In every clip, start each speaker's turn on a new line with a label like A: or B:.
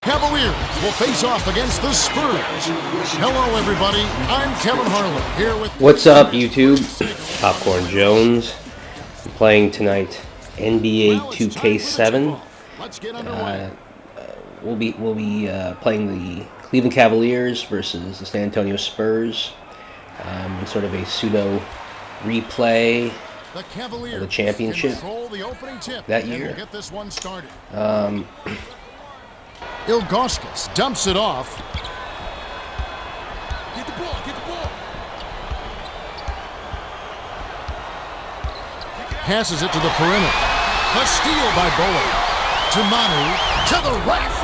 A: Cavaliers will face off against the Spurs. Hello, everybody. I'm Kevin Harlan here with...
B: What's up, YouTube? Popcorn Jones. I'm playing tonight NBA 2K7. We'll be playing the Cleveland Cavaliers versus the San Antonio Spurs. Sort of a pseudo replay of the championship that year.
A: Ilgauskas dumps it off. Get the ball. Passes it to the perimeter. A steal by Bowen. To Manu. To the right.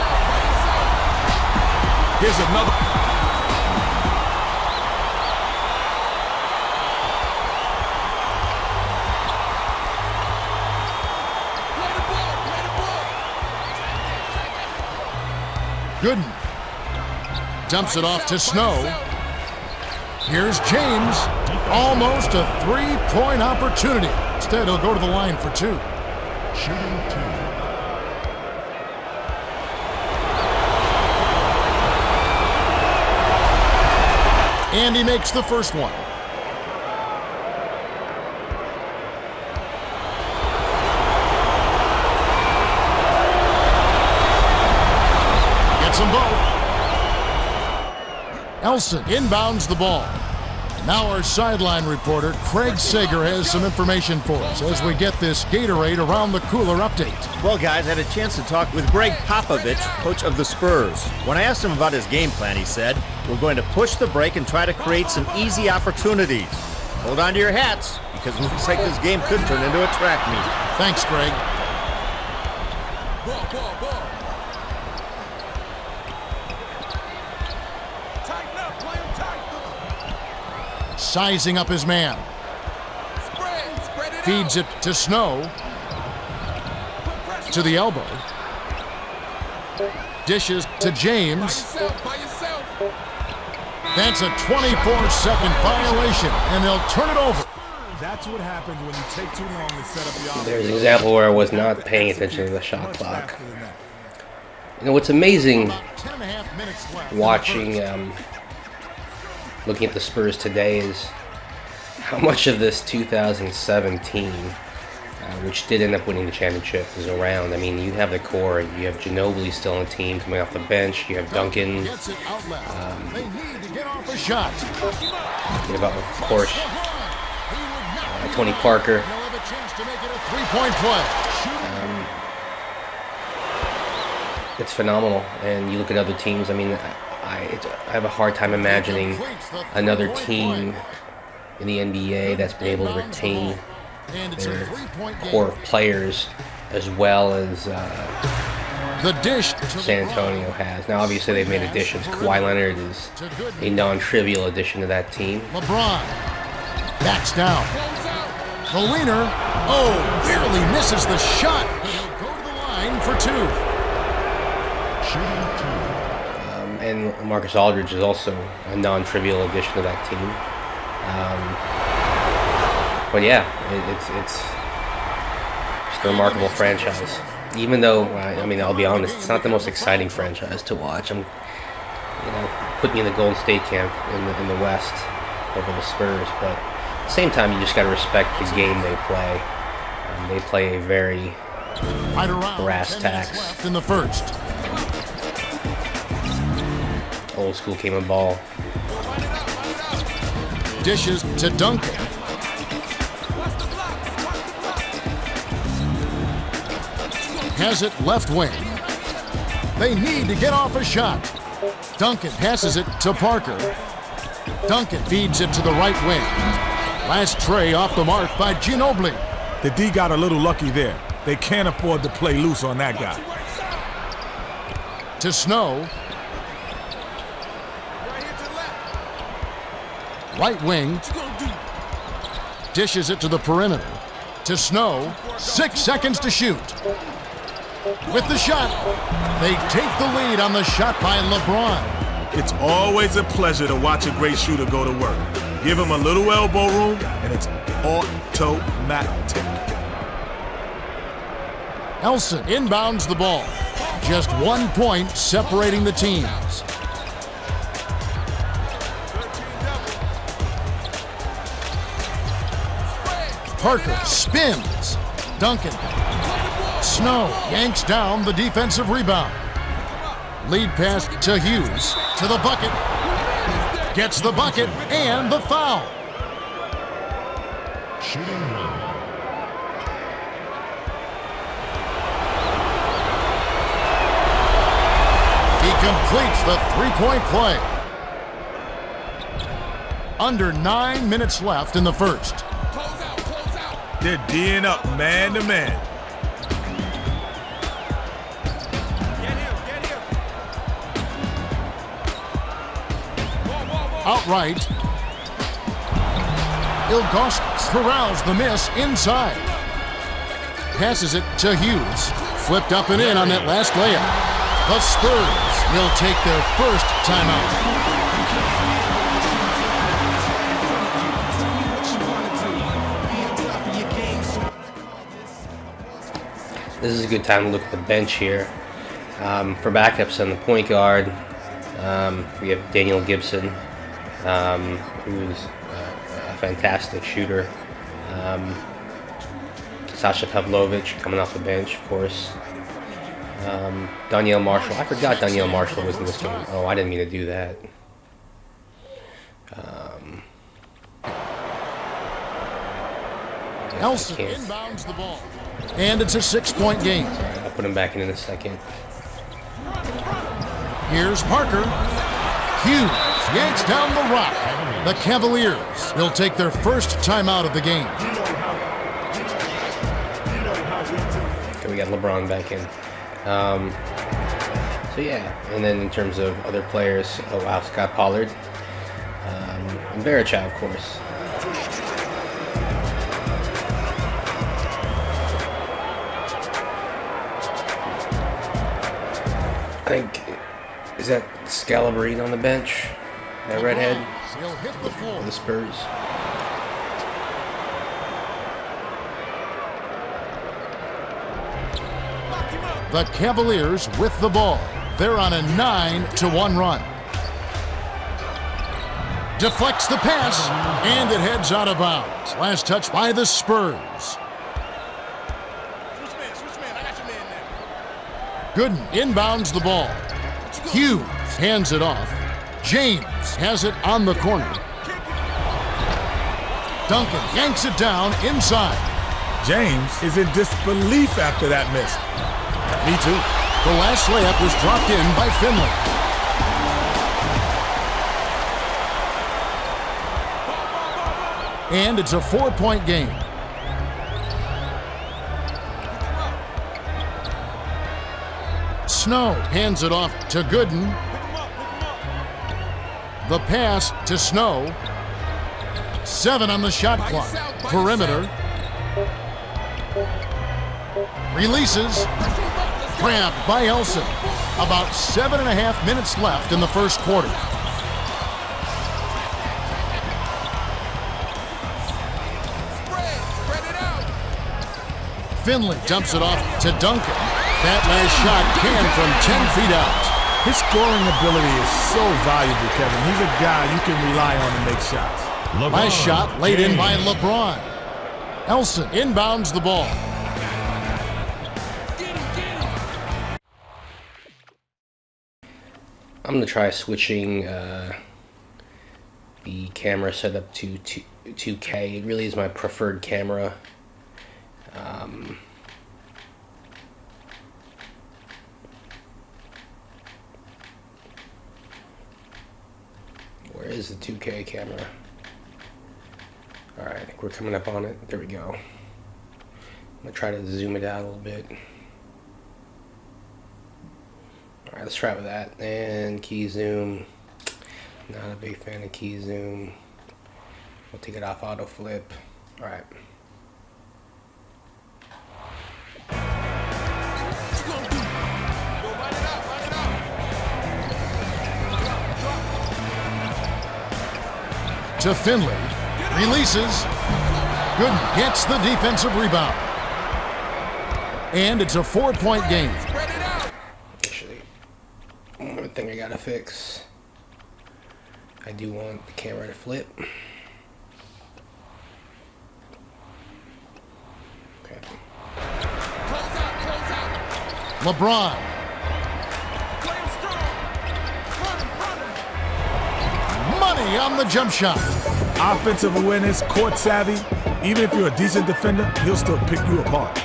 A: Here's another. Gooden dumps it off to Snow. Here's James. Almost a three-point opportunity. Instead, he'll go to the line for two. Shooting two. And he makes the first one. Them both. Elson inbounds the ball. Now our sideline reporter, Craig Sager, has some information for us as we get this Gatorade Around the Cooler update.
C: Well, guys, I had a chance to talk with Greg Popovich, coach of the Spurs. When I asked him about his game plan, he said, "We're going to push the break and try to create some easy opportunities. Hold on to your hats, because it looks like this game could turn into a track meet."
A: Thanks, Greg. Ball. Sizing up his man. Feeds it to Snow. To the elbow. Dishes to James. That's a 24-second violation, and they'll turn it over.
D: That's what happens when you take too long to set up the offense.
B: There's an example where I was not paying attention to the shot clock. You know, what's amazing watching... looking at the Spurs today is how much of this 2017, which did end up winning the championship, is around. I mean, you have the core. You have Ginobili still on the team coming off the bench. You have Duncan. You have, of course, Tony Parker. It's phenomenal. And you look at other teams. I mean, I have a hard time imagining another team in the NBA that's been able to retain their core players as well as San Antonio has. Now, obviously, they've made additions. Kawhi Leonard is a non-trivial addition to that team.
A: LeBron backs down. The leaner, barely misses the shot. He'll go to the line for two.
B: And Marcus Aldridge is also a non-trivial addition to that team. But yeah, it's just a remarkable franchise. Even though, I mean, I'll be honest, it's not the most exciting franchise to watch. Put me in the Golden State camp in the West over the Spurs. But at the same time, you just got to respect the game they play. They play a very brass tacks.
A: In the first.
B: Old school game of ball.
A: Dishes to Duncan. Has it left wing. They need to get off a shot. Duncan passes it to Parker. Duncan feeds it to the right wing. Last tray off the mark by Ginobili.
D: The D got a little lucky there. They can't afford to play loose on that guy.
A: To Snow. Right wing. Dishes it to the perimeter. To Snow. 6 seconds to shoot. With the shot, they take the lead on the shot by LeBron.
D: It's always a pleasure to watch a great shooter go to work. Give him a little elbow room, and it's automatic.
A: Elson inbounds the ball. Just 1 point separating the teams. Parker spins. Duncan. Snow yanks down the defensive rebound. Lead pass to Hughes. To the bucket. Gets the bucket and the foul. He completes the three-point play. Under 9 minutes left in the first.
D: They're D'ing up man to man.
A: Outright. Ilgauskas corrals the miss inside. Passes it to Hughes. Flipped up and in on that last layup. The Spurs will take their first timeout.
B: This is a good time to look at the bench here. For backups on the point guard, we have Daniel Gibson, who's a fantastic shooter. Sasha Pavlovich coming off the bench, of course. Danielle Marshall. I forgot Danielle Marshall was in this game. Oh, I didn't mean to do that.
A: Nelson inbounds the ball. And it's a 6-point game.
B: I'll put him back in a second.
A: Here's Parker. Hughes yanks down the rock. The Cavaliers will take their first timeout of the game.
B: Okay, we got LeBron back in. So yeah, and then in terms of other players, oh wow, Scott Pollard. And Verichau, of course. I think, is that Scalabrine on the bench? That redhead?
A: He'll hit the floor.
B: The Spurs.
A: The Cavaliers with the ball. They're on a 9-1 run. Deflects the pass, and it heads out of bounds. Last touch by the Spurs. Gooden inbounds the ball. Hughes hands it off. James has it on the corner. Duncan yanks it down inside.
D: James is in disbelief after that miss. Me too.
A: The last layup was dropped in by Finley. And it's a 4-point game. Snow hands it off to Gooden. The pass to Snow. 7 on the shot clock. Perimeter. Releases. Grabbed by Elson. About 7.5 minutes left in the first quarter. Finley dumps it off to Duncan. That last shot can from 10 feet out.
D: His scoring ability is so valuable, Kevin. He's a guy you can rely on to make shots.
A: Nice shot laid in by LeBron. Elson inbounds the ball.
B: I'm going to try switching the camera setup to 2K. It really is my preferred camera. Where is the 2K camera? Alright, I think we're coming up on it. There we go. I'm going to try to zoom it out a little bit. Alright, let's try with that. And key zoom. Not a big fan of key zoom. We'll take it off auto flip. Alright.
A: To Finley. Releases. Gooden gets the defensive rebound. And it's a 4-point game.
B: thing I gotta fix. I do want the camera to flip. Okay.
A: LeBron. Money on the jump shot.
D: Offensive awareness, court savvy. Even if you're a decent defender, he'll still pick you apart.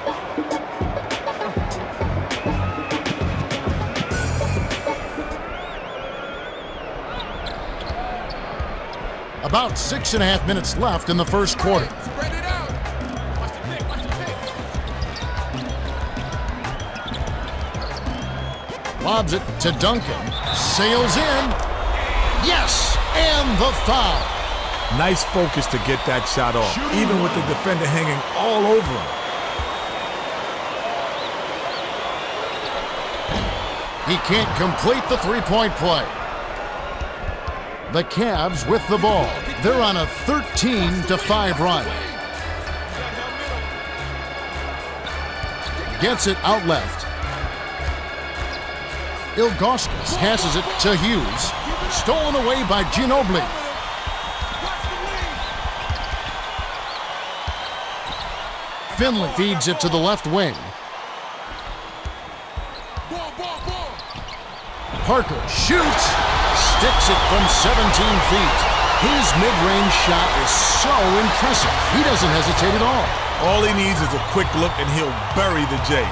A: About 6.5 minutes left in the first quarter. Lobs it to Duncan. Sails in. Yes! And the foul.
D: Nice focus to get that shot off, even with the defender hanging all over him.
A: He can't complete the three-point play. The Cavs with the ball. They're on a 13-5 run. Gets it out left. Ilgauskas passes it to Hughes. Stolen away by Ginobili. Finley feeds it to the left wing. Parker shoots. Sticks it from 17 feet. His mid-range shot is so impressive. He doesn't hesitate at all.
D: All he needs is a quick look and he'll bury the J.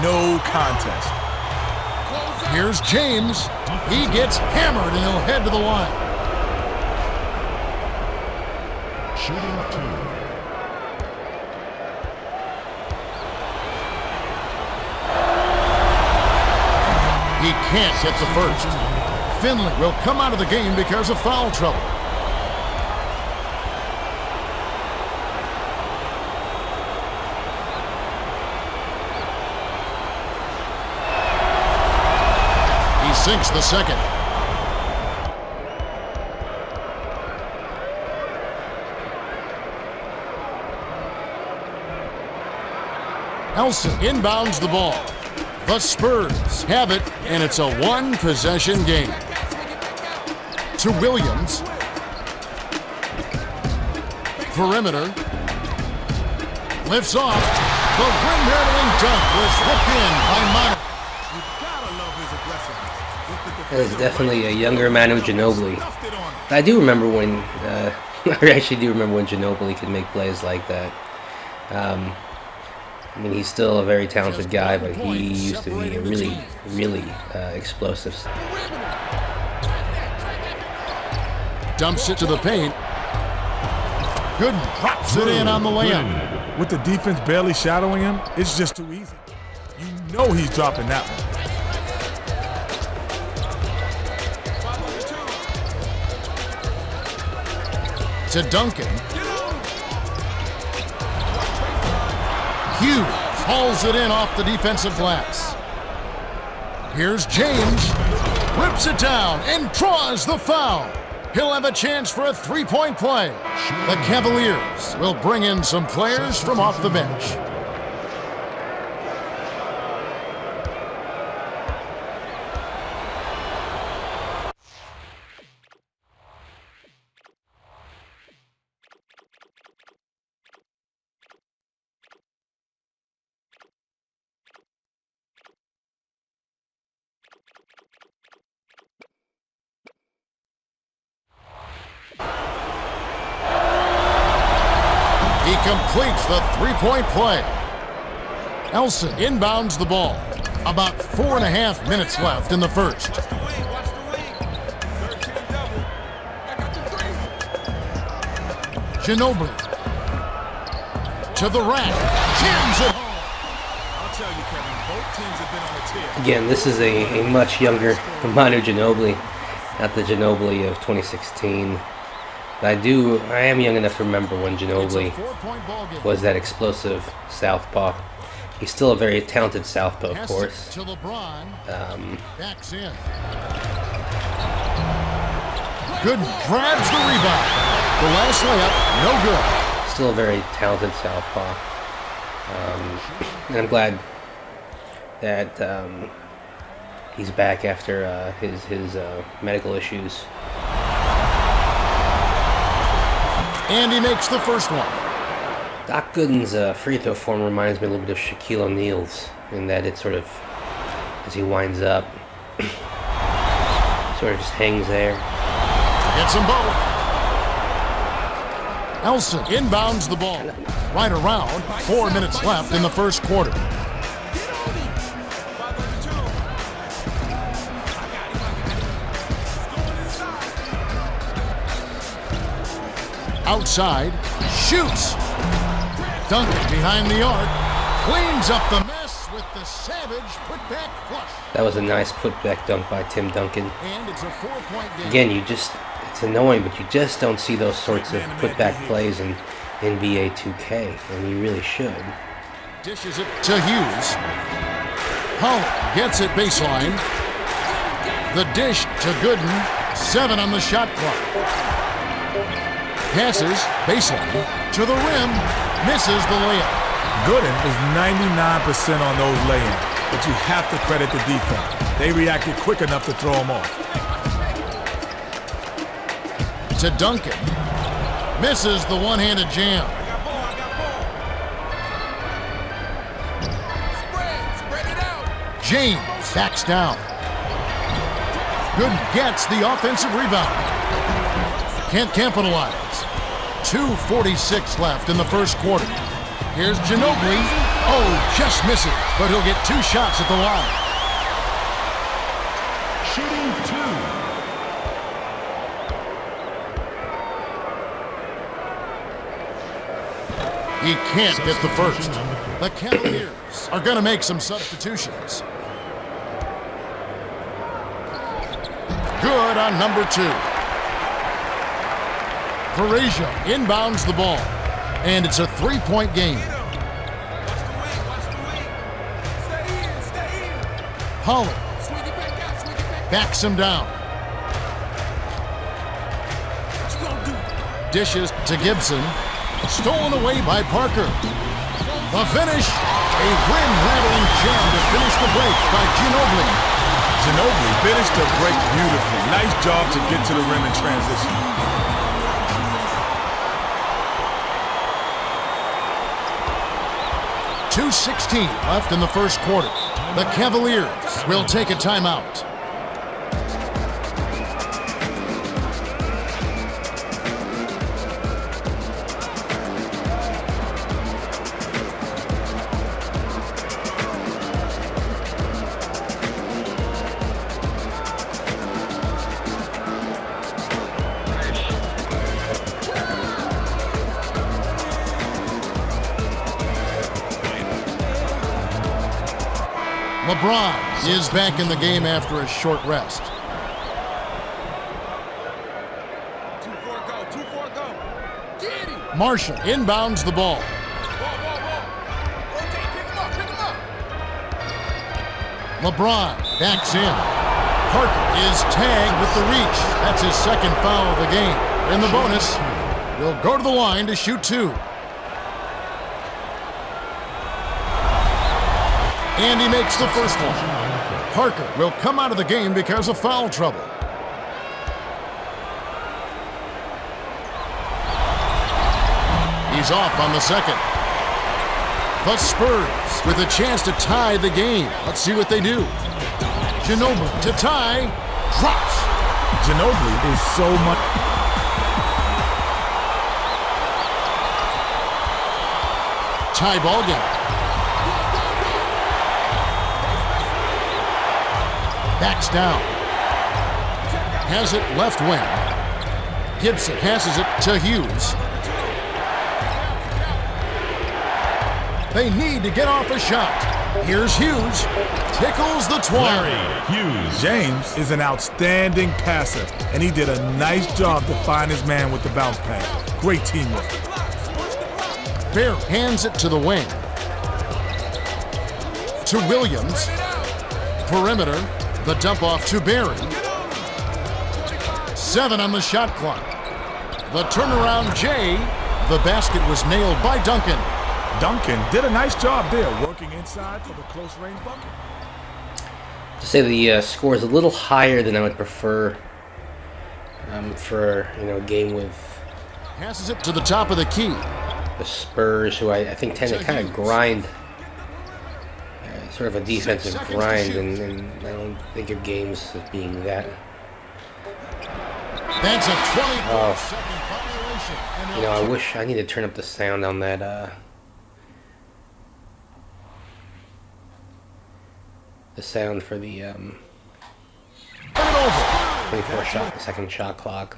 D: No contest.
A: Here's James. He gets hammered and he'll head to the line. Shooting 2. He can't get the first. Finley will come out of the game because of foul trouble. He sinks the second. Elson inbounds the ball. The Spurs have it, and it's a one-possession game. To Williams. Perimeter. Lifts off. The rim-hurdling dunk was whipped in by Manu.
B: There's definitely a younger Manu Ginobili. I do remember when, I actually do remember when Ginobili could make plays like that. I mean, he's still a very talented guy, but he used to be a really, really explosive.
A: Dumps it to the paint. Good, drops it in on the layup.
D: With the defense barely shadowing him, it's just too easy. You know he's dropping that one.
A: To Duncan. Hughes hauls it in off the defensive glass. Here's James. Rips it down and draws the foul. He'll have a chance for a three-point play. The Cavaliers will bring in some players from off the bench. He completes the three-point play. Elson inbounds the ball. About 4.5 minutes left in the first. Ginobili. To the rack. Jams it home.
D: I'll tell you, Kevin, both teams have been on a tear.
B: Again, this is a much younger Manu Ginobili, not the Ginobili of 2016. But I am young enough to remember when Ginobili was that explosive southpaw. He's still a very talented southpaw, of course.
A: Backs in. Good, grabs the rebound. The last layup, no good.
B: Still a very talented southpaw. And I'm glad that he's back after his medical issues.
A: And he makes the first one.
B: Doc Gooden's free throw form reminds me a little bit of Shaquille O'Neal's in that it sort of, as he winds up, sort of just hangs there.
A: Gets them both. Elson inbounds the ball. Right around 4 minutes left in the first quarter. Outside, shoots. Duncan behind the arc, cleans up the mess with the savage putback flush.
B: That was a nice putback dunk by Tim Duncan.
A: And it's a 4-point game.
B: Again, it's annoying, but you just don't see those sorts of putback plays in NBA 2K, and you really should.
A: Dishes it to Hughes. Howell gets it baseline. The dish to Gooden. 7 on the shot clock. Passes baseline to the rim. Misses the layup.
D: Gooden is 99% on those layups, but you have to credit the defense. They reacted quick enough to throw him off.
A: To Duncan. Misses the one-handed jam. James backs down. Gooden gets the offensive rebound. Can't capitalize. 2:46 left in the first quarter. Here's Ginobili. Oh, just misses, but he'll get 2 shots at the line.
E: Shooting 2.
A: He can't get the first. The Cavaliers are going to make some substitutions. Good on number 2. Varejao inbounds the ball, and it's a 3-point game. Pollard backs him down. Dishes to Gibson. Stolen away by Parker. The finish, a rim-rattling jam to finish the break by Ginobili.
D: Ginobili finished the break beautifully. Nice job to get to the rim in transition.
A: 2:16 left in the first quarter. The Cavaliers will take a timeout. LeBron is back in the game after a short rest.
E: 2-4 go. 2-4 go. Get him.
A: Marshall inbounds the ball.
E: Rotate, pick him up. Pick him up.
A: LeBron backs in. Parker is tagged with the reach. That's his second foul of the game. In the bonus, he'll go to the line to shoot 2. And he makes the first one. Parker will come out of the game because of foul trouble. He's off on the second. The Spurs with a chance to tie the game. Let's see what they do. Ginobili to tie. Drops.
D: Ginobili is so much.
A: Tie ball game. Backs down. Has it left wing. Gibson passes it to Hughes. They need to get off a shot. Here's Hughes. Tickles the twine.
D: Hughes. James is an outstanding passer, and he did a nice job to find his man with the bounce pass. Great teamwork.
A: Bear hands it to the wing. To Williams. Perimeter. The dump off to Barry. 7 on the shot clock. The turnaround Jay. The basket was nailed by Duncan.
D: Duncan did a nice job there, working inside for the close range bucket.
B: To say the score is a little higher than I would prefer for a game with
A: Passes it to the top of the key.
B: the Spurs, who I think tend to kind of grind, sort of a defensive grind, and I don't think of games as being that.
A: That's a 24-second violation.
B: I wish I need to turn up the sound on that. The sound for the 24-second shot clock.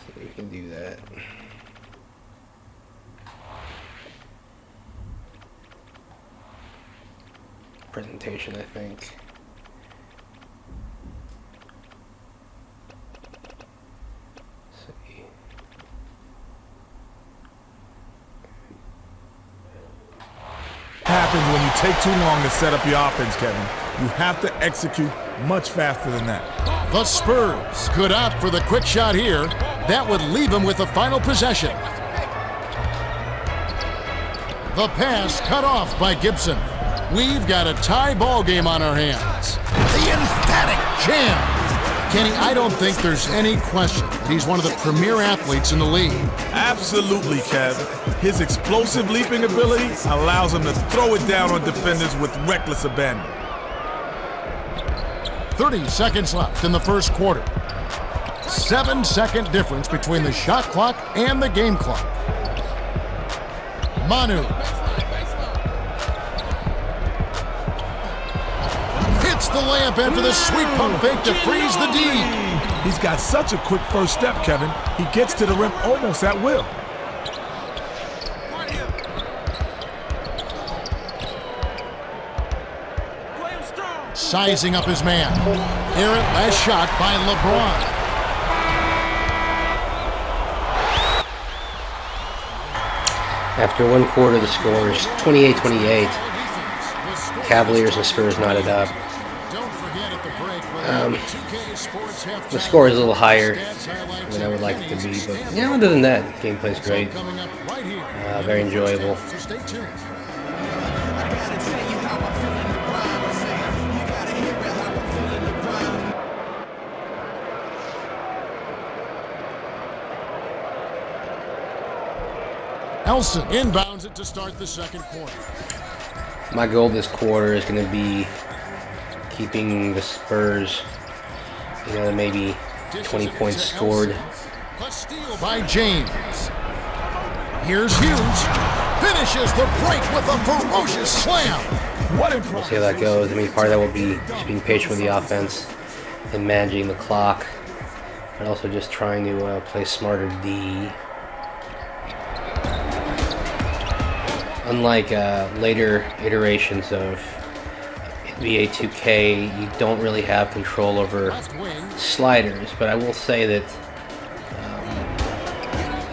B: So we can do that. Presentation, I think.
D: Happens when you take too long to set up your offense, Kevin. You have to execute much faster than that.
A: The Spurs could opt for the quick shot here. That would leave them with the final possession. The pass cut off by Gibson. We've got a tie ball game on our hands. The emphatic jam. Kenny, I don't think there's any question that he's one of the premier athletes in the league.
D: Absolutely, Kev. His explosive leaping ability allows him to throw it down on defenders with reckless abandon.
A: 30 seconds left in the first quarter. 7-second difference between the shot clock and the game clock. Manu. Hits the layup after the sweet pump fake to freeze the D.
D: He's got such a quick first step, Kevin. He gets to the rim almost at will.
A: Sizing up his man. Errant last shot by LeBron.
B: After one quarter, the score is 28-28. Cavaliers and Spurs knotted up. The score is a little higher than I would like it to be, but other than that, gameplay's great. Very enjoyable.
A: Elson inbounds it to start the second quarter.
B: My goal this quarter is going to be keeping the Spurs, maybe 20 points scored.
A: A steal by James. Here's Hughes. Finishes the break with a ferocious slam.
B: We'll see how that goes. Part of that will be just being patient with the offense and managing the clock, but also just trying to play smarter D. Unlike later iterations of NBA 2K, you don't really have control over sliders, but I will say that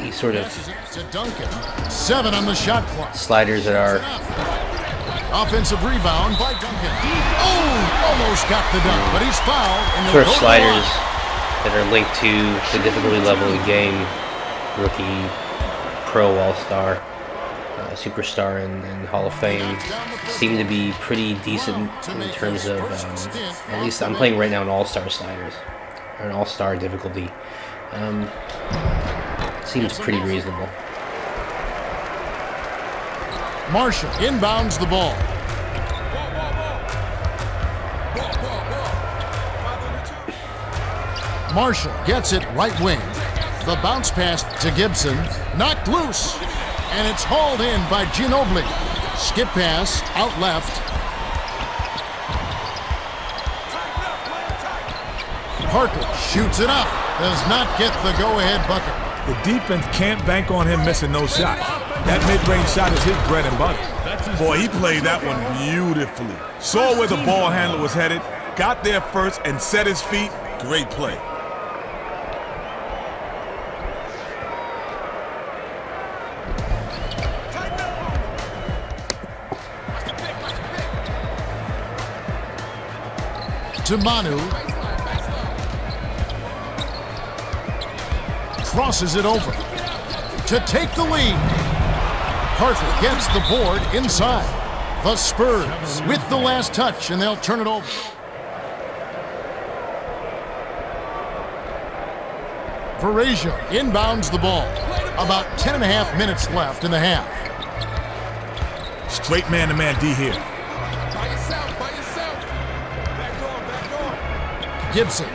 B: these sort of
A: 7 on the shot clock.
B: Sliders that are
A: offensive rebound by Duncan. Oh, almost got the dunk, but he's fouled.
B: Sort of sliders that are linked to the difficulty level of the game, rookie, pro, all-star, superstar, and Hall of Fame seem to be pretty decent in terms of, at least I'm playing right now an all-star sliders, or an all-star difficulty. Seems pretty reasonable.
A: Marshall inbounds the ball. Marshall gets it right wing. The bounce pass to Gibson, knocked loose, and it's hauled in by Ginobili. Skip pass out left. Parker shoots it up, does not get the go-ahead bucket.
D: The defense can't bank on him missing those shots. That mid-range shot is his bread and butter. Boy, he played that one beautifully. Saw where the ball handler was headed, got there first, and set his feet. Great play.
A: To Manu. Crosses it over to take the lead. Parker gets the board inside. The Spurs with the last touch, and they'll turn it over. Varejao inbounds the ball. About 10.5 minutes left in the half.
D: Straight man-to-man D here.
E: By yourself, by yourself. Back door.
A: Gibson.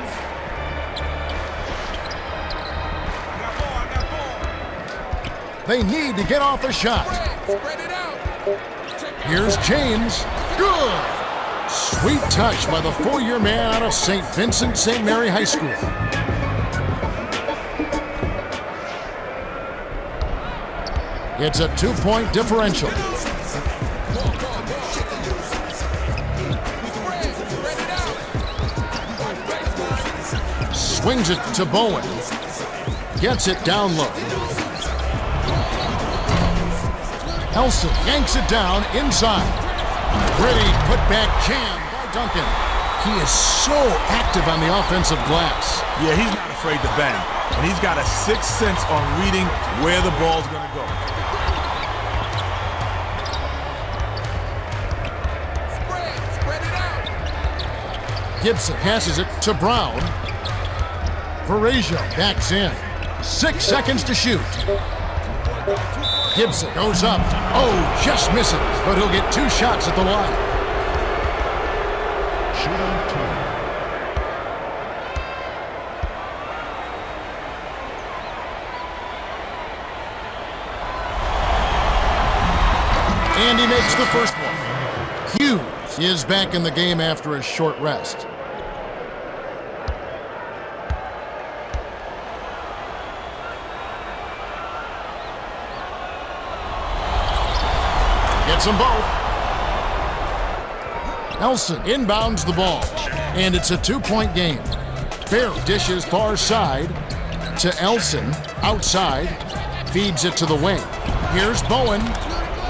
E: I got ball.
A: They need to get off a shot.
E: Spread it out.
A: Here's James. Good. Sweet touch by the 4-year man out of St. Vincent St. Mary High School. It's a 2-point differential. Swings it to Bowen. Gets it down low. Elson yanks it down inside. Pretty put-back jam by Duncan. He is so active on the offensive glass.
D: Yeah, he's not afraid to bang. And he's got a sixth sense on reading where the ball's going to go.
E: Spread it out.
A: Gibson passes it to Brown. Varejao backs in. 6 seconds to shoot. Gibson goes up. Oh, just misses, but he'll get 2 shots at the line. And he makes the first one. Hughes is back in the game after a short rest. Gets them both. Elson inbounds the ball, and it's a 2-point game. Bear dishes far side to Elson, outside, feeds it to the wing. Here's Bowen,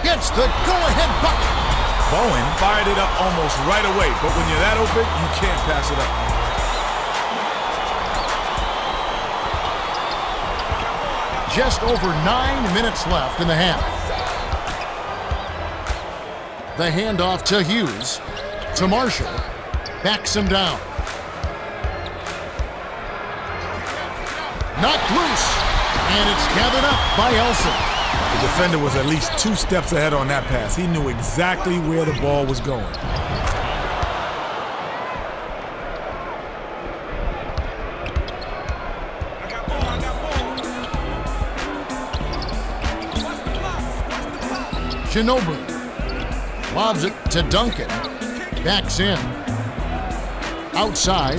A: gets the go-ahead bucket.
D: Bowen fired it up almost right away, but when you're that open, you can't pass it up.
A: Just over 9 minutes left in the half. The handoff to Hughes, to Marshall, backs him down. Knocked loose, and it's gathered up by Elson.
D: The defender was at least 2 steps ahead on that pass. He knew exactly where the ball was going.
A: Ginobili lobs it to Duncan. Backs in. Outside.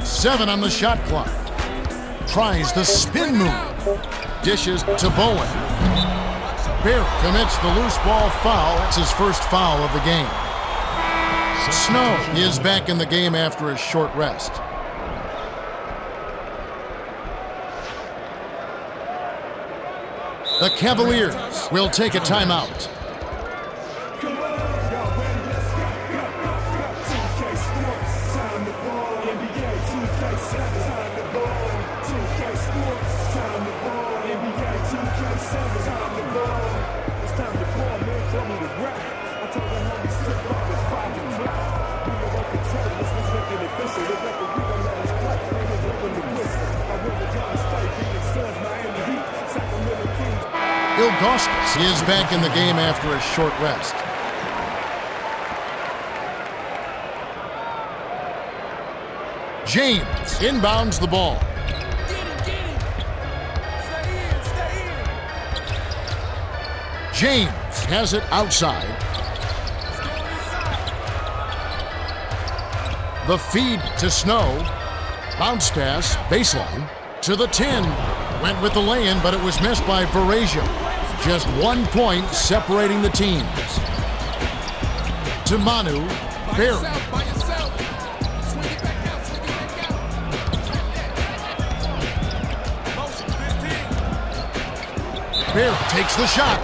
A: 7 on the shot clock. Tries the spin move. Dishes to Bowen. Bear commits the loose ball foul. That's his first foul of the game. Snow is back in the game after a short rest. The Cavaliers will take a timeout. Ilgauskas is back in the game after a short rest. James inbounds the ball. James has it outside. The feed to Snow. Bounce pass, baseline, to the 10. Went with the lay-in, but it was missed by Varejao. Just 1 point separating the teams. To Manu, Barry. Bear takes the shot.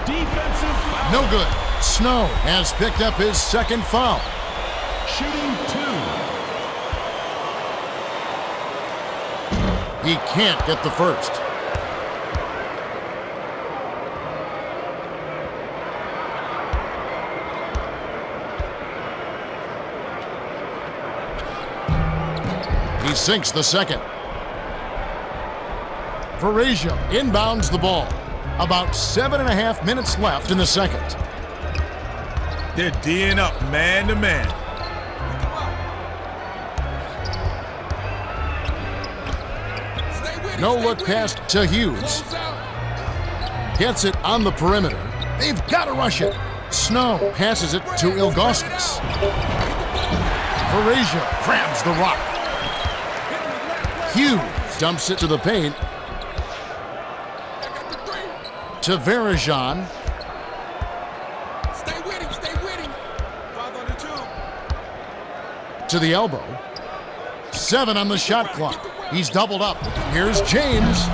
A: No good. Snow has picked up his second foul.
F: Shooting 2.
A: He can't get the first. He sinks the second. Varejao inbounds the ball. About 7.5 minutes left in the second.
D: They're D'ing up man to man.
A: No look pass to Hughes. Gets it on the perimeter. They've got to rush it. Snow passes it to Ilgauskas. Varejao grabs the rock. Hughes dumps it to the paint. To Varejao.
E: Stay with him, stay with him. 5 on the 2.
A: To the elbow. 7 on the shot clock. He's doubled up. Here's James.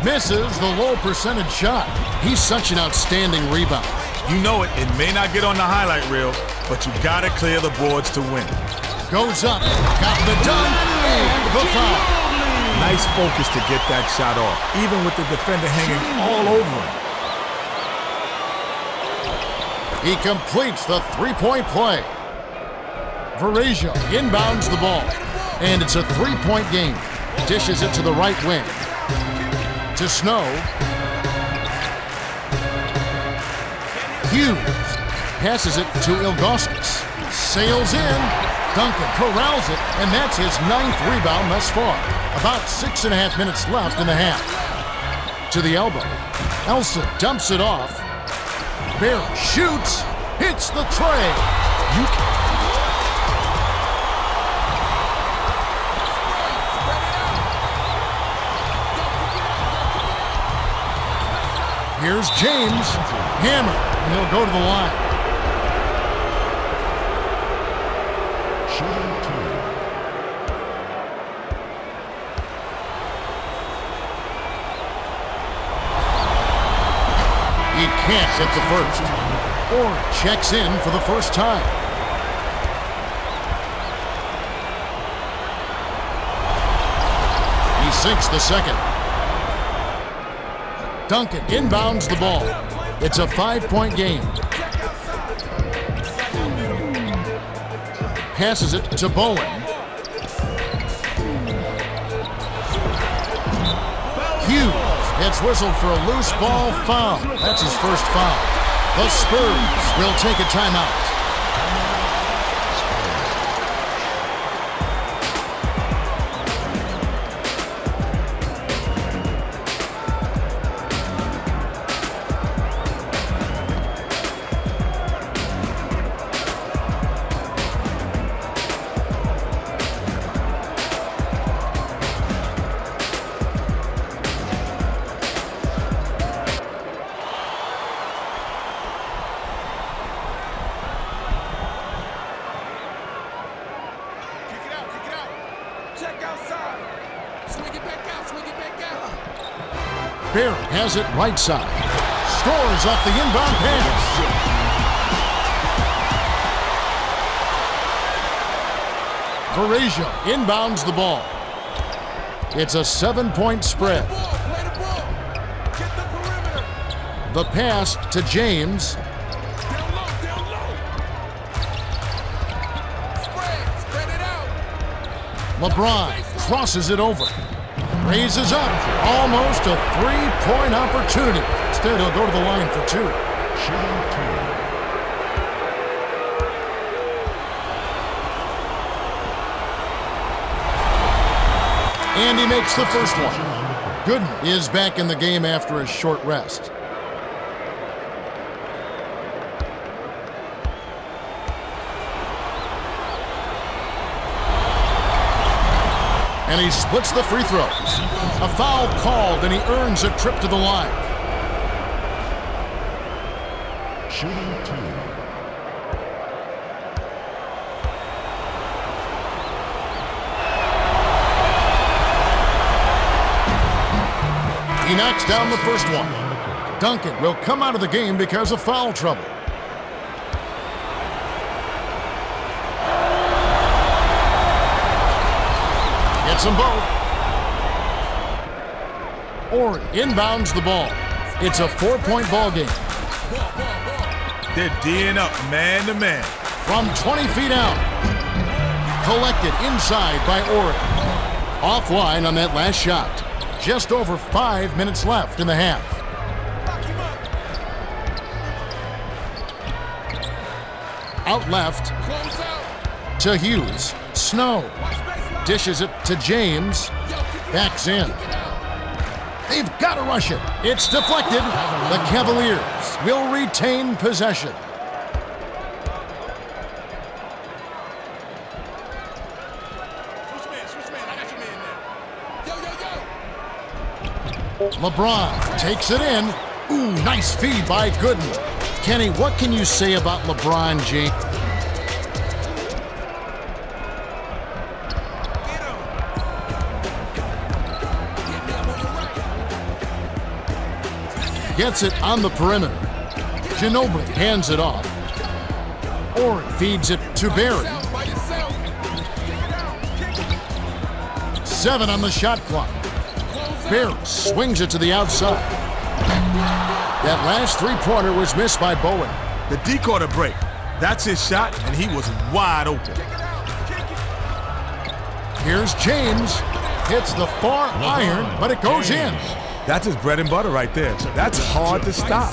A: Misses the low percentage shot. He's such an outstanding rebound.
D: You know it. It may not get on the highlight reel, but you gotta clear the boards to win.
A: Goes up. Got the dunk and the foul.
D: Nice focus to get that shot off, even with the defender hanging all over him.
A: He completes the three-point play. Varejao inbounds the ball, and it's a three-point game. Dishes it to the right wing. To Snow. Hughes passes it to Ilgauskas. Sails in. Duncan corrals it, and that's his 9th rebound thus far. About 6.5 minutes left in the half. To the elbow. Elsa dumps it off. Barry shoots. Hits the tray. Here's James. Hammer. And he'll go to the line. He can't hit the first. Or checks in for the first time. He sinks the second. Duncan inbounds the ball. It's a 5-point game. Passes it to Bowen. Hughes gets whistled for a loose ball foul. That's his first foul. The Spurs will take a timeout. Barry has it right side. Scores off the inbound pass. Varejao inbounds the ball. It's a 7-point spread. The pass to James. LeBron crosses it over. Raises up. Almost a 3-point opportunity. Instead, he'll go to the line for 2. And he makes the first one. Gooden is back in the game after a short rest. And he splits the free throws. A foul called, and he earns a trip to the line.
F: Shooting 2.
A: He knocks down the first one. Duncan will come out of the game because of foul trouble. Gets them both. Ori inbounds the ball. It's a 4-point ball game.
D: They're D'ing up man to man.
A: From 20 feet out. Collected inside by Ori. Offline on that last shot. Just over 5 minutes left in the half. Out left to Hughes. Snow dishes it to James. Backs in. They've got to rush it. It's deflected. The Cavaliers will retain possession. LeBron takes it in. Ooh, nice feed by Gooden. Kenny, what can you say about LeBron James? Gets it on the perimeter. Ginobili hands it off. Or feeds it to Barry. 7 on the shot clock. Barry swings it to the outside. That last three-pointer was missed by Bowen.
D: The D-quarter break. That's his shot, and he was wide open.
A: Here's James. Hits the far iron, but it goes in.
D: That's his bread and butter right there. That's hard to stop.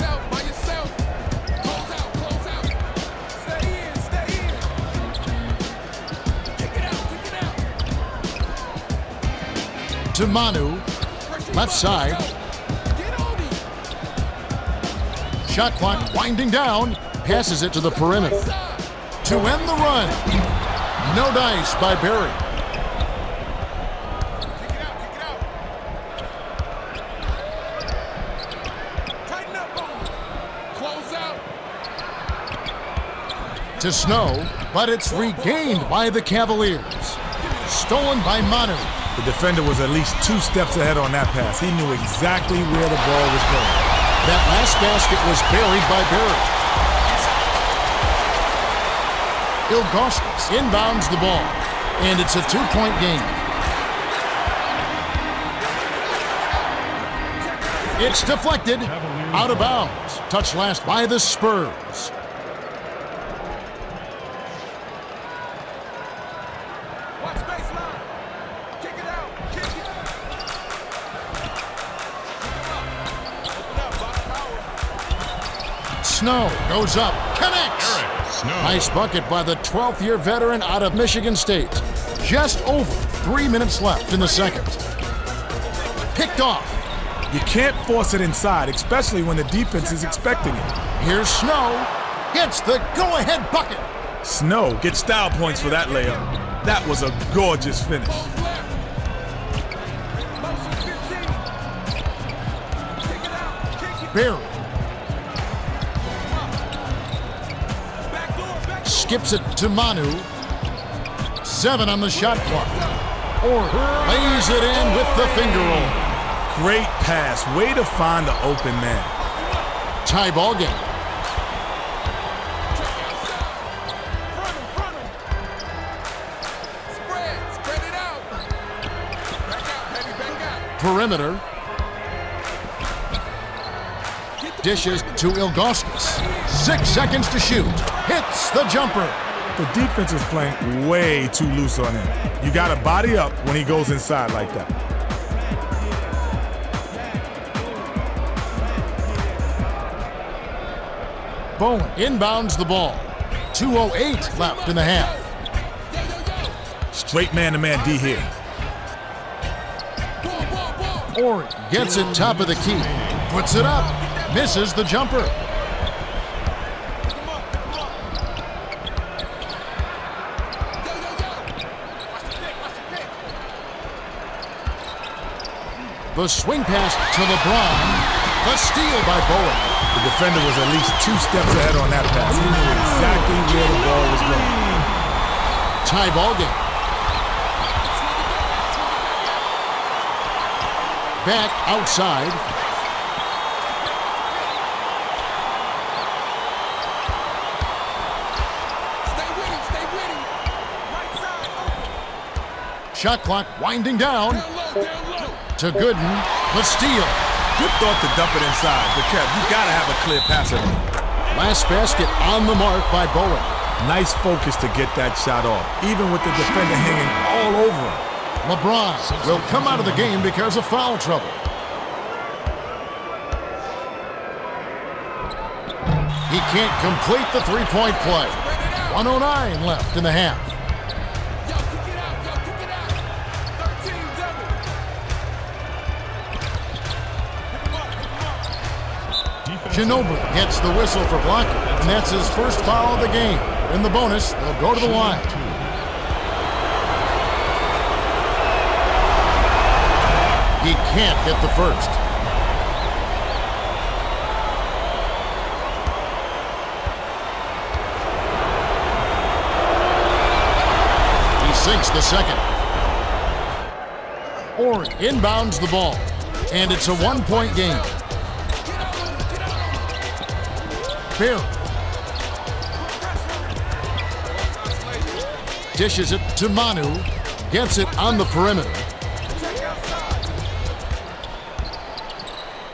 A: To Manu. Left side. Shot clock winding down. Passes it to the perimeter. To end the run. No dice by Barry. To Snow, but it's regained by the Cavaliers. Stolen by Manu.
D: The defender was at least 2 steps ahead on that pass. He knew exactly where the ball was going.
A: That last basket was buried by Barry. Ilgauskas inbounds the ball, and it's a 2-point game. It's deflected, out of bounds. Touched last by the Spurs. Snow goes up, connects. Nice bucket by the 12th-year veteran out of Michigan State. Just over 3 minutes left in the second. Picked off.
D: You can't force it inside, especially when the defense is expecting it.
A: Here's Snow. Gets the go-ahead bucket.
D: Snow gets style points for that layup. That was a gorgeous finish.
A: Barry. Skips it to Manu. 7 on the shot clock. Or lays it in with the finger roll.
D: Great pass. Way to find the open man.
A: Tie ball game.
E: Spread it out. Back out, baby, back out.
A: Perimeter. Dishes to Ilgauskas. 6 seconds to shoot. Hits the jumper.
D: The defense is playing way too loose on him. You got to body up when he goes inside like that.
A: Bowen inbounds the ball. 2:08 left in the half.
D: Straight man-to-man D here.
A: Ori gets it top of the key. Puts it up. Misses the jumper. The swing pass to LeBron. The steal by Bowen.
D: The defender was at least 2 steps ahead on that pass. He knew exactly where the ball was going.
A: Tie ball game. Back outside.
E: Stay with him. Right side open.
A: Shot clock winding down.
E: Down low.
A: To Gooden. The steal.
D: Good thought to dump it inside, but Kev, you gotta have a clear passer.
A: Last basket on the mark by Bowen.
D: Nice focus to get that shot off, even with the defender hanging all over him.
A: LeBron will come out of the game because of foul trouble. He can't complete the three-point play. 109 left in the half. Ginobili gets the whistle for blocking, and that's his first foul of the game. In the bonus, they'll go to the line. He can't get the first. He sinks the second. Oren inbounds the ball, and it's a one-point game. Barry dishes it to Manu, gets it on the perimeter.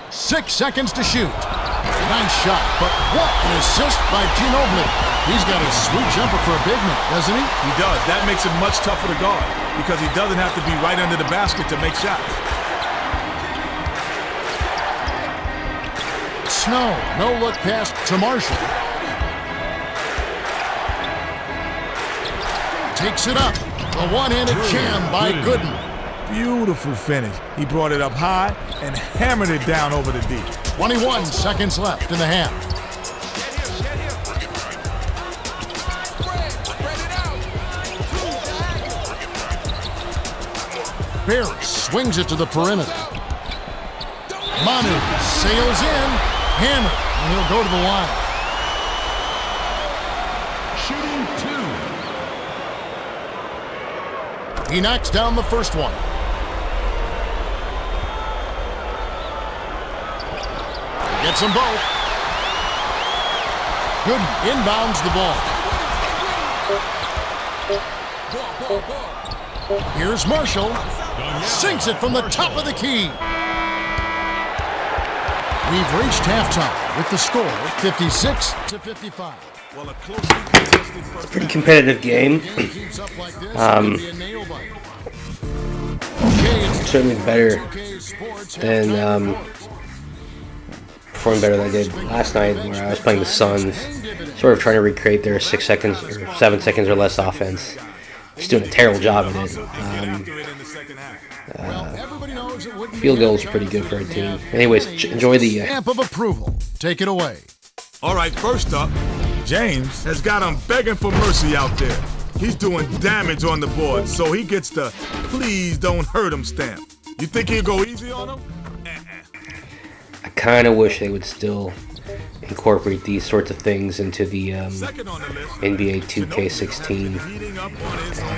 A: 6 seconds to shoot. Nice shot, but what an assist by Ginobili. He's got a sweet jumper for a big man, doesn't he?
D: He does. That makes it much tougher to guard because he doesn't have to be right under the basket to make shots.
A: Snow, no look pass to Marshall. Takes it up. The one-handed jam by Gooden.
D: Beautiful finish. He brought it up high and hammered it down over the D.
A: 21 seconds left in the half. Barry swings it to the perimeter. Manu sails in, hammer, and he'll go to the line.
F: Shooting 2.
A: He knocks down the first one. Gets them both. Gooden inbounds the ball. Here's Marshall. Sinks it from the top of the key. We've reached halftime with the score 56-55.
D: Well, a closely contested first
B: Pretty competitive game. Certainly better than performing better than I did last night, where I was playing the Suns, sort of trying to recreate their 6 seconds or 7 seconds or less offense. Just doing a terrible job at it. Field goal is pretty good for a team. Anyways, enjoy the
A: stamp of approval. Take it away.
D: All right, first up, James has got him begging for mercy out there. He's doing damage on the board, so he gets the "please don't hurt him" stamp. You think he'll go easy on him?
B: I kind of wish they would still incorporate these sorts of things into the NBA 2K16,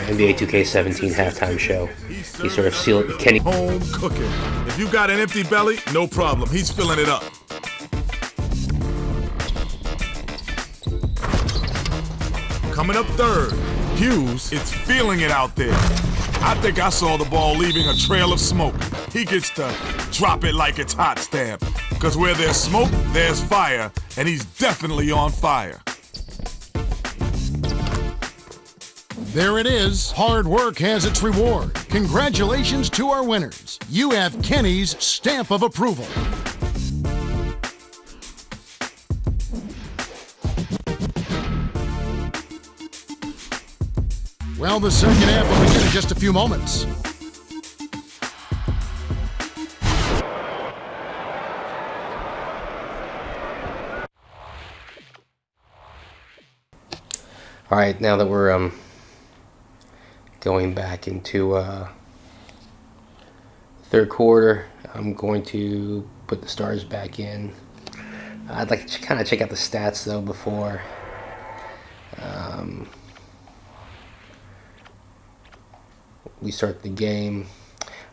B: NBA 2K17 halftime show. You sort of seal it. Kenny
D: home cooking. If you got an empty belly, no problem. He's filling it up. Coming up third, Hughes is feeling it out there. I think I saw the ball leaving a trail of smoke. He gets to drop it like it's hot stamp. Because where there's smoke, there's fire. And he's definitely on fire.
A: There it is. Hard work has its reward. Congratulations to our winners. You have Kenny's stamp of approval. Well, the second half will begin in just a few moments.
B: All right, now that we're going back into third quarter, I'm going to put the stars back in. I'd like to kind of check out the stats though before. We start the game.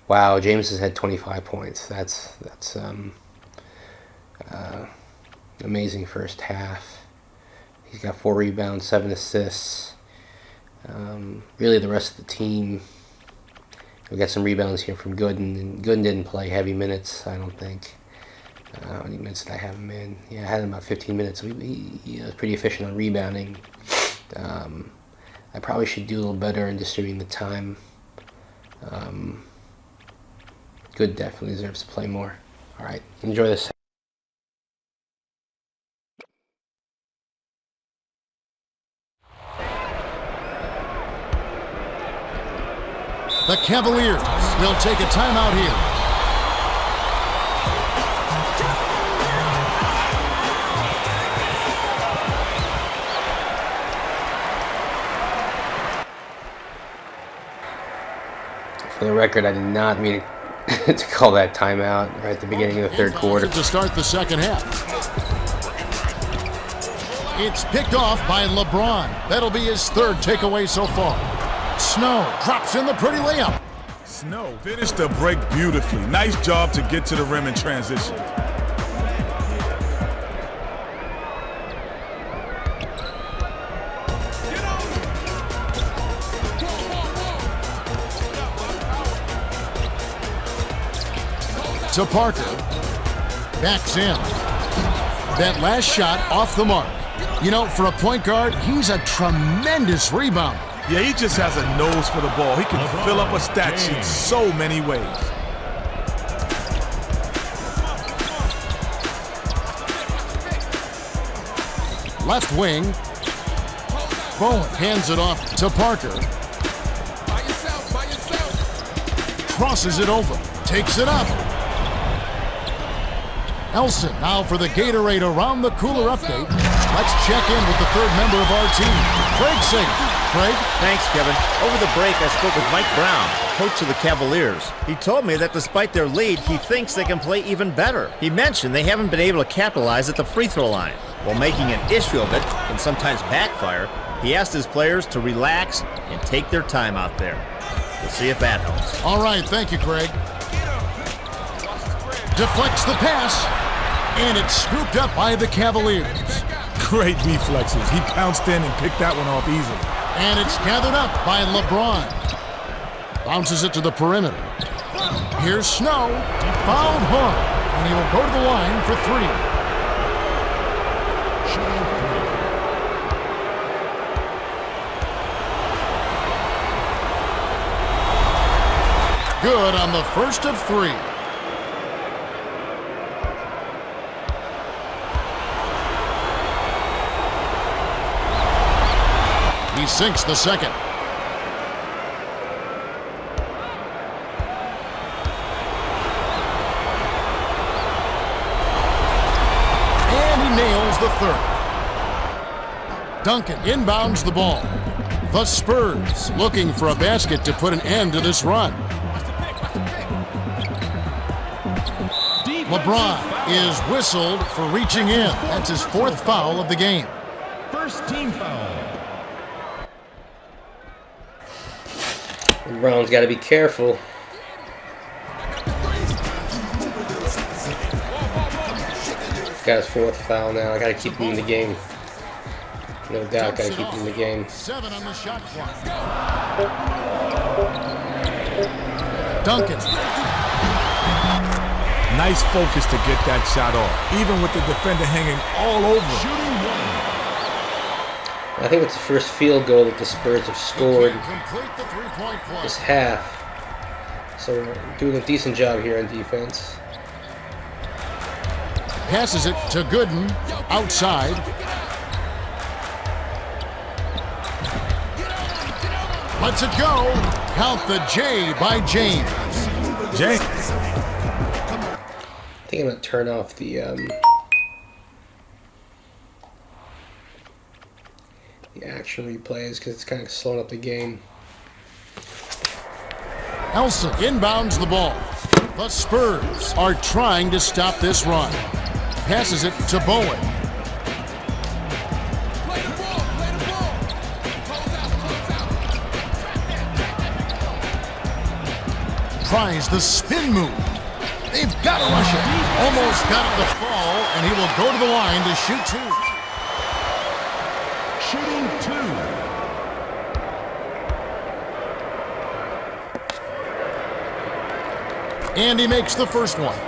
B: Wow, James has had 25 points. That's amazing first half. He's got 4 rebounds, 7 assists. Really, the rest of the team. We got some rebounds here from Gooden, and Gooden didn't play heavy minutes, I don't think. How many minutes did I have him in? Yeah, I had him about 15 minutes. He was pretty efficient on rebounding. I probably should do a little better in distributing the time Good definitely deserves to play more. All right, enjoy this.
A: The Cavaliers will take a timeout here.
B: For the record, I did not mean to call that timeout right at the beginning of the third quarter.
A: To start the second half. It's picked off by LeBron. That'll be his third takeaway so far. Snow drops in the pretty layup.
D: Snow finished the break beautifully. Nice job to get to the rim in transition.
A: To Parker. Backs in. That last shot off the mark. You know, for a point guard, he's a tremendous rebounder.
D: Yeah, he just has a nose for the ball. He can fill up a stat sheet so many ways.
A: Left wing. Bowen hands it off to Parker. Crosses it over. Takes it up. Elson now for the Gatorade Around the Cooler update. Let's check in with the third member of our team, Craig Sager. Craig?
C: Thanks, Kevin. Over the break, I spoke with Mike Brown, coach of the Cavaliers. He told me that despite their lead, he thinks they can play even better. He mentioned they haven't been able to capitalize at the free throw line. While making an issue of it, and sometimes backfire, he asked his players to relax and take their time out there. We'll see if that helps.
A: All right, thank you, Craig. Deflects the pass, and it's scooped up by the Cavaliers.
D: Great reflexes. He pounced in and picked that one off easily.
A: And it's gathered up by LeBron. Bounces it to the perimeter. Here's Snow. Fouled hard, and he will go to the line for three. Good on the first of three. He sinks the second. And he nails the third. Duncan inbounds the ball. The Spurs looking for a basket to put an end to this run. LeBron is whistled for reaching in. That's his fourth foul of the game.
F: First team foul.
B: LeBron's got to be careful. Got his fourth foul now. I got to keep him in the game. No doubt, got to keep him in the game.
A: 7 on the shot clock. Duncan.
D: Nice focus to get that shot off, even with the defender hanging all over him.
B: I think it's the first field goal that the Spurs have scored
A: Complete the three-point play.
B: this half. So we're doing a decent job here on defense.
A: Passes it to Gooden. Outside. Lets it go. Count the J by James.
D: James.
B: I think I'm going to turn off the action replays because it's kind of slowing up the game.
A: Elson inbounds the ball. The Spurs are trying to stop this run. Passes it to Bowen. Tries the spin move. They've got to rush it. Almost got it to fall, and he will go to the line to shoot two.
F: Shooting two.
A: And he makes the first one.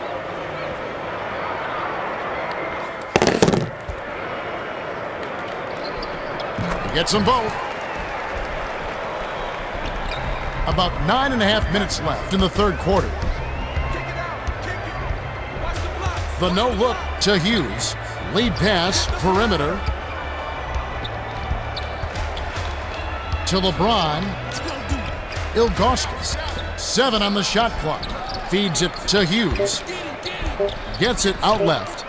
A: He gets them both. About 9.5 minutes left in the third quarter. The no-look to Hughes. Lead pass, perimeter. To LeBron. Ilgauskas. 7 on the shot clock. Feeds it to Hughes. Gets it out left.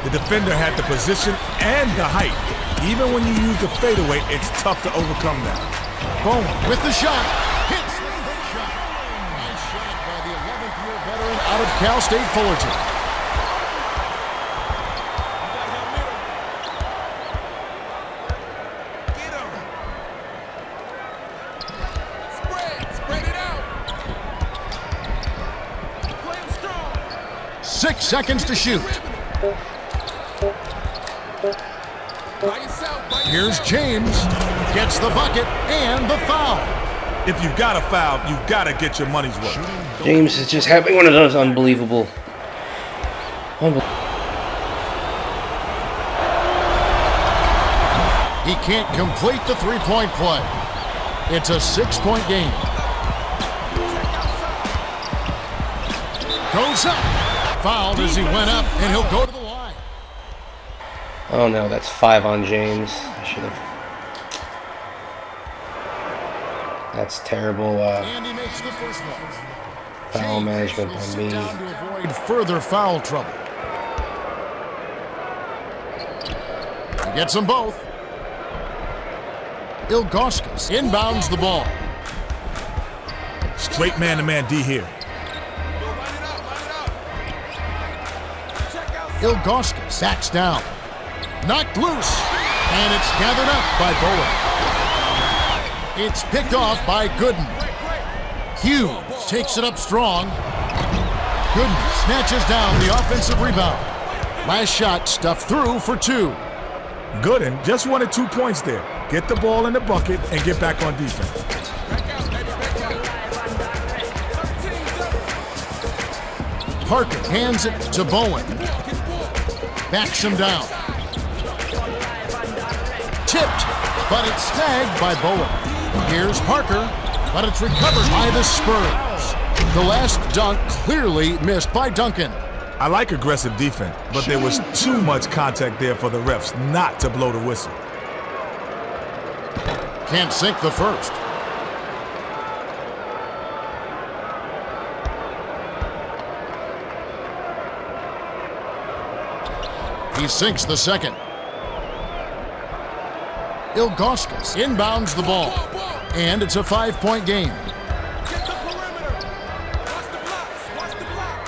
D: The defender had the position and the height. Even when you use the fadeaway, it's tough to overcome that.
A: Bowen with the shot. Hits the big shot. Nice shot by the 11th-year veteran out of Cal State Fullerton.
E: Spread it out. Play him strong.
A: 6 seconds to shoot.
E: By yourself.
A: Here's James. Gets the bucket and the foul.
D: If you've got a foul, you've got to get your money's worth.
B: James is just having one of those unbelievable.
A: He can't complete the three-point play. It's a 6-point game. Goes up. Fouled as he went up, and he'll go to the line.
B: Oh no, that's 5 on James. I should have. That's terrible
A: And he makes the first one.
B: foul management
A: Will
B: by
A: sit
B: me.
A: down to avoid further foul trouble. He gets them both. Ilgauskas inbounds the ball.
D: Straight man-to-man D here.
A: Ilgauskas backs down. Knocked loose. And it's gathered up by Bowen. It's picked off by Gooden. Hughes takes it up strong. Gooden snatches down the offensive rebound. Last shot stuffed through for 2.
D: Gooden just wanted 2 points there. Get the ball in the bucket and get back on defense.
A: Parker hands it to Bowen. Backs him down. Tipped, but it's snagged by Bowen. Here's Parker, but it's recovered by the Spurs. The last dunk clearly missed by Duncan.
D: I like aggressive defense, but there was too much contact there for the refs not to blow the whistle.
A: Can't sink the first. He sinks the second. Ilgauskas inbounds the ball. And it's a 5-point game.
E: Get the perimeter. Watch the blocks. Watch the blocks.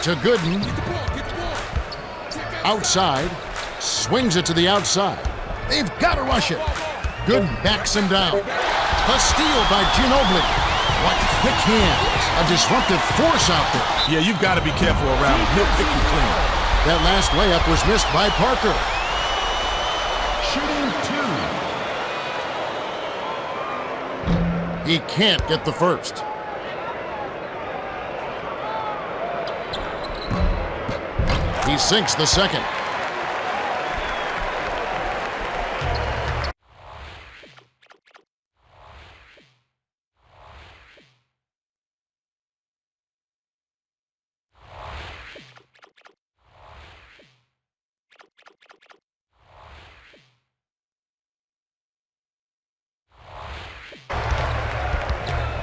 A: To Gooden.
E: Get the ball. Get the ball. Check out.
A: Outside. Swings it to the outside. They've got to rush it. Gooden backs him down. A steal by Ginobili. What quick hands. A disruptive force out there.
D: Yeah, you've got to be careful around him. He'll pick you clean.
A: That last layup was missed by Parker.
F: Shooting 2.
A: He can't get the first. He sinks the second.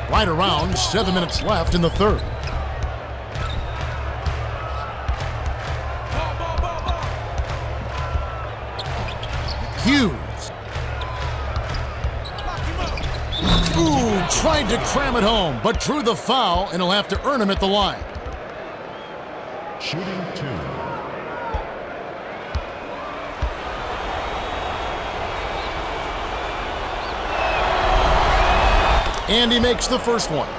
A: Right around 7 minutes left in the third. Hughes. Ooh, tried to cram it home, but drew the foul, and he'll have to earn him at the line.
F: Shooting 2.
A: And he makes the first one.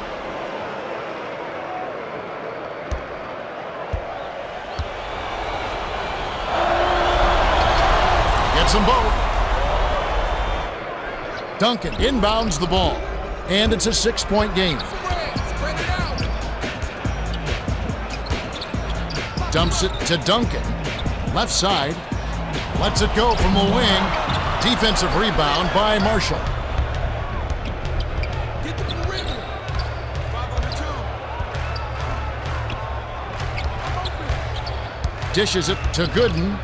A: Gets them both. Duncan inbounds the ball. And it's a 6-point game.
E: Spread it out.
A: Dumps it to Duncan. Left side. Lets it go from the wing. Defensive rebound by Marshall.
E: Get the perimeter. 5 on the 2.
A: Dishes it to Gooden.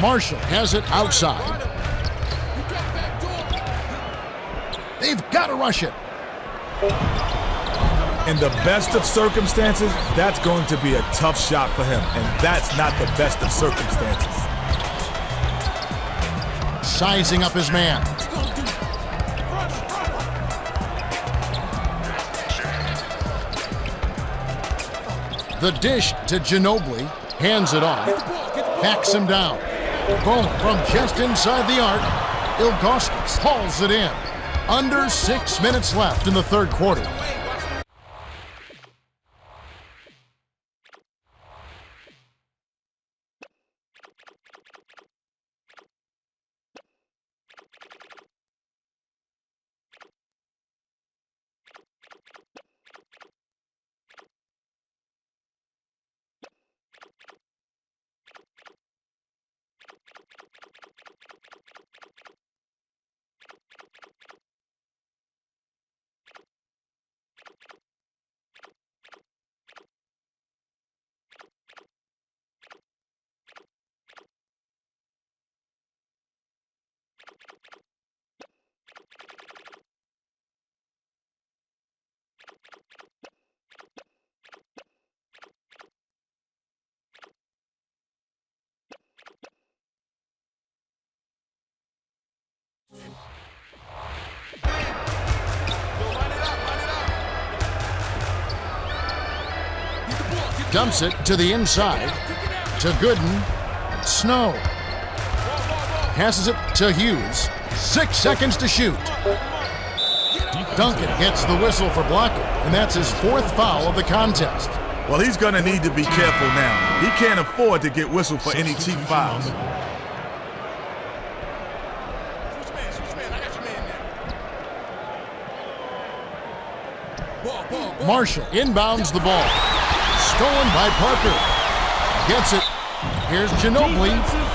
A: Marshall has it outside.
E: You got back door.
A: They've got to rush it.
D: In the best of circumstances, that's going to be a tough shot for him, and that's not the best of circumstances.
A: Sizing up his man. The dish to Ginobili. Hands it off. Backs him down. Boom from just inside the arc. Ilgauskas hauls it in. Under 6 minutes left in the third quarter. Dumps it to the inside. To Gooden. Snow. Passes it to Hughes. 6 seconds to shoot. Duncan gets the whistle for blocking, and that's his 4th foul of the contest.
D: Well, he's going to need to be careful now. He can't afford to get whistled for any cheap fouls.
A: Marshall inbounds the ball. Stolen by Parker. Gets it. Here's Ginobili.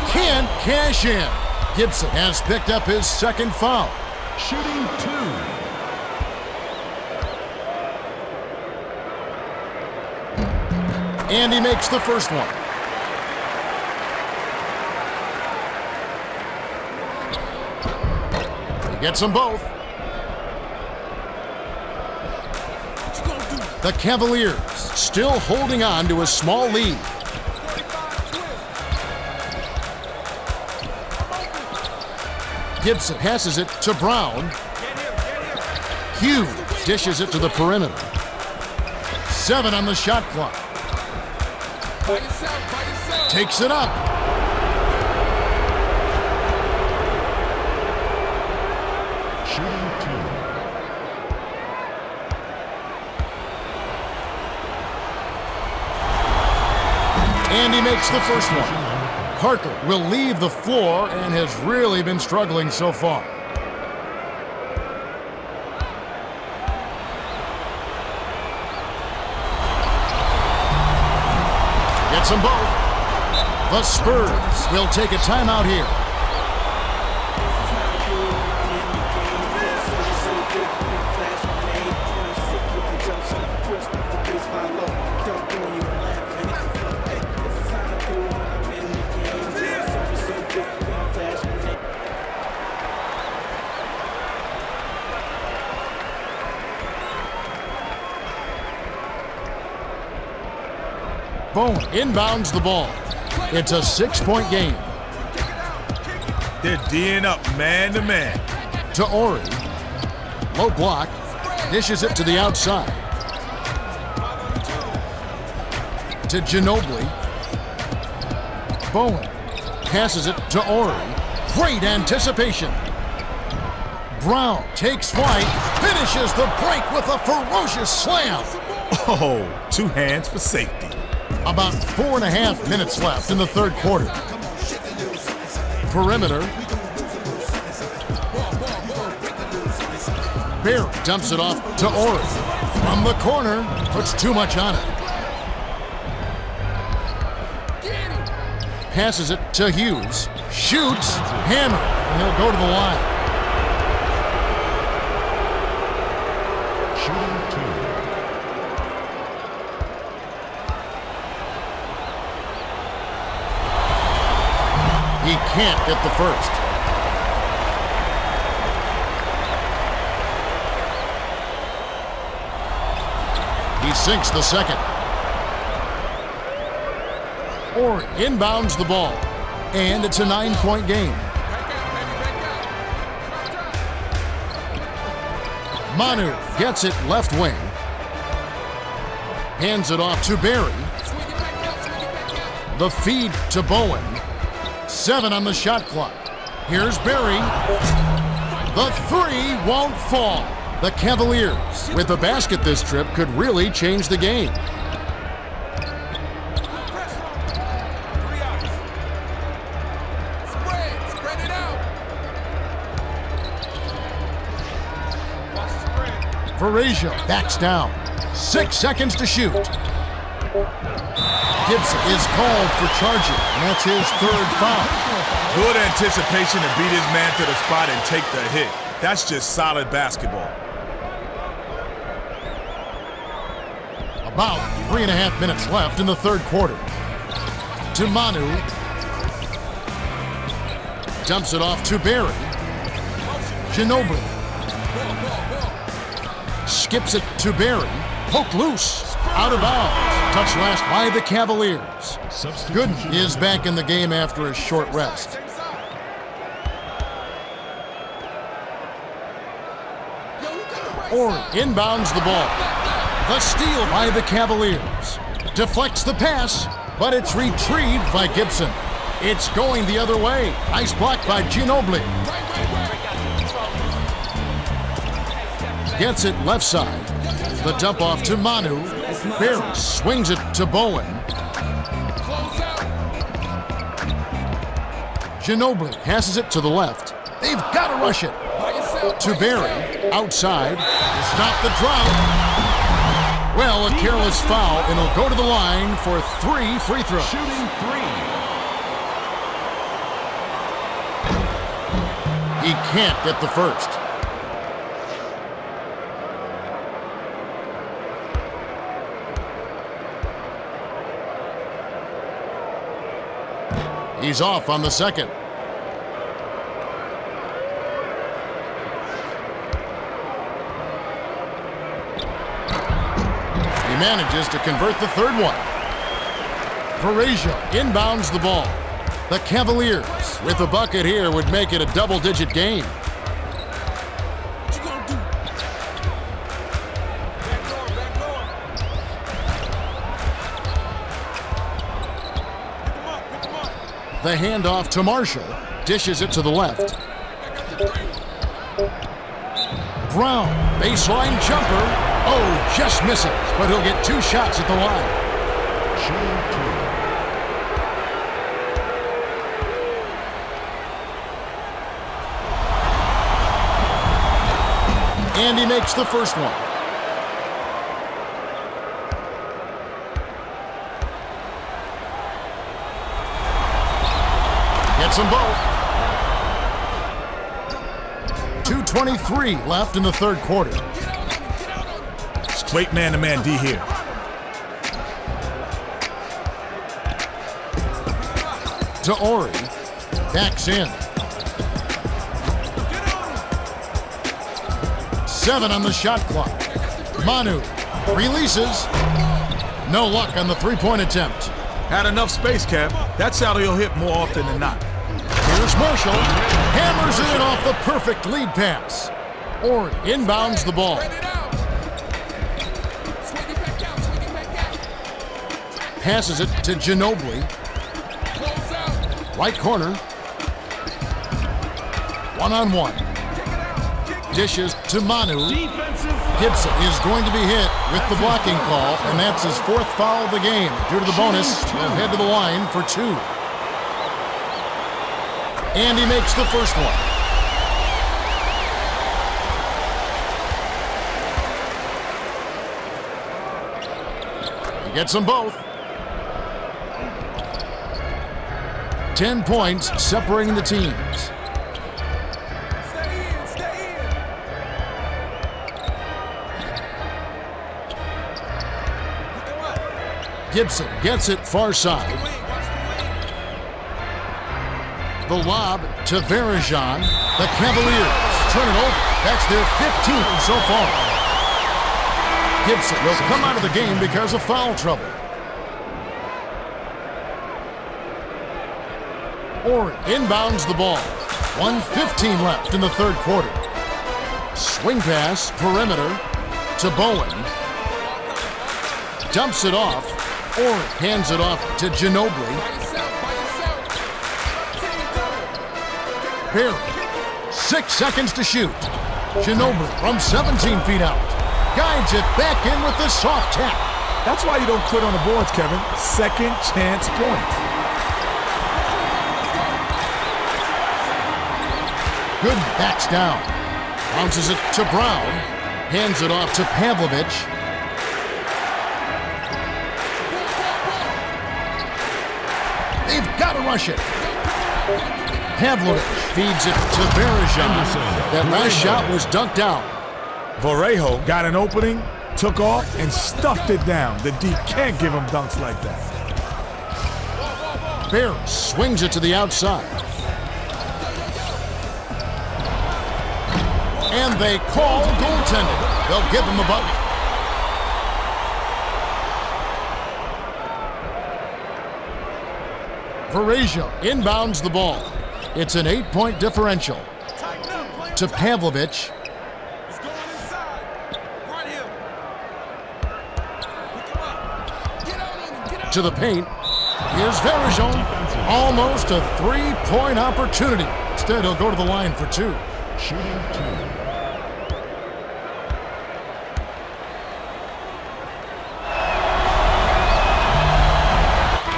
A: Can't cash in. Gibson has picked up his 2nd foul.
F: Shooting 2.
A: And he makes the first one. He gets them both. The Cavaliers still holding on to a small lead. Gibson passes it to Brown. Hughes dishes it to the perimeter. 7 on the shot clock. Takes it up.
F: Shooting 2.
A: And he makes the first one. Parker will leave the floor and has really been struggling so far. Gets them both. The Spurs will take a timeout here. Bowen inbounds the ball. It's a 6-point game.
D: They're D'ing up man to man.
A: To Ori. Low block. Dishes it to the outside. To Ginobili. Bowen passes it to Ori. Great anticipation. Brown takes flight. Finishes the break with a ferocious slam.
D: Oh, 2 hands for safety.
A: About 4.5 minutes left in the third quarter. Perimeter. Barry dumps it off to Ori. From the corner, puts too much on it. Passes it to Hughes. Shoots, hammer, and he'll go to the line.
F: Shooting 2.
A: He can't get the first. He sinks the second. Or inbounds the ball. And it's a 9-point game. Manu gets it left wing. Hands it off to Barry. The feed to Bowen. 7 on the shot clock. Here's Barry. The 3 won't fall. The Cavaliers, with a basket this trip, could really change the game.
E: Spread it out.
A: Varejao backs down. 6 seconds to shoot. Gibson is called for charging, and that's his 3rd foul.
D: Good anticipation to beat his man to the spot and take the hit. That's just solid basketball.
A: About 3.5 minutes left in the 3rd quarter. To Manu. Dumps it off to Barry. Ginobili. Skips it to Barry. Poke loose. Out of bounds. Touch last by the Cavaliers. Gooden is back in the game after a short rest. Or inbounds the ball. The steal by the Cavaliers. Deflects the pass, but it's retrieved by Gibson. It's going the other way. Nice block by Ginobili. Gets it left side. The dump off to Manu. Barry swings it to Bowen. Ginobili passes it to the left. They've got to rush it. To Barry, outside. Stop the drought. Well, a careless foul, and he'll go to the line for 3 free throws.
F: Shooting 3.
A: He can't get the first. He's off on the second. He manages to convert the 3rd one. Varejao inbounds the ball. The Cavaliers, with a bucket here, would make it a double-digit game.
E: What you gonna do? Back door. Pick him up.
A: The handoff to Marshall. Dishes it to the left. Brown, baseline jumper. Oh, just misses, but he'll get 2 shots at the line.
F: Shooting 2.
A: And he makes the first one. Gets them both. 2:23 left in the 3rd quarter.
D: Straight man-to-man D here.
A: To Ori. Backs in. 7 on the shot clock. Manu releases. No luck on the 3-point attempt.
D: Had enough space, Cap. That's how he'll hit more often than not.
A: Here's Marshall. Hammers in off the perfect lead pass. Ori inbounds the ball. Passes it to Ginobili. Right corner. 1-on-1. Dishes to Manu. Gibson is going to be hit with the blocking call, and that's his 4th foul of the game. Due to the bonus, he'll head to the line for 2. And he makes the first one. He gets them both. 10 points separating the teams.
E: Stay in, stay in. Pick him up.
A: Gibson gets it far side.
E: Wing, watch the wing.
A: The lob to Varajan. The Cavaliers turn it over. That's their 15th so far. Gibson will come out of the game because of foul trouble. Oren inbounds the ball. 1:15 left in the third quarter. Swing pass, perimeter, to Bowen. Dumps it off. Oren hands it off to Ginobili.
E: By yourself. Team double.
A: Barely 6 seconds to shoot. Ginobili from 17 feet out. Guides it back in with the soft tap.
D: That's why you don't quit on the boards, Kevin. Second chance points.
A: Gooden backs down. Bounces it to Brown. Hands it off to Pavlovich. They've got to rush it. Pavlovich feeds it to Varajan. That last shot was dunked down.
D: Vallejo got an opening, took off, and stuffed it down. The D can't give him dunks like that.
A: Barris swings it to the outside. And they call goaltending. They'll give him a bucket. Varejao inbounds the ball. It's an 8-point differential.
E: Tighten up, play
A: To Pavlovich.
E: It's going inside. Run him. Pick him up. Get out on him. Get out.
A: To the paint. Here's Varajan. Almost a 3-point opportunity. Instead, he'll go to the line for 2.
F: Shooting 2.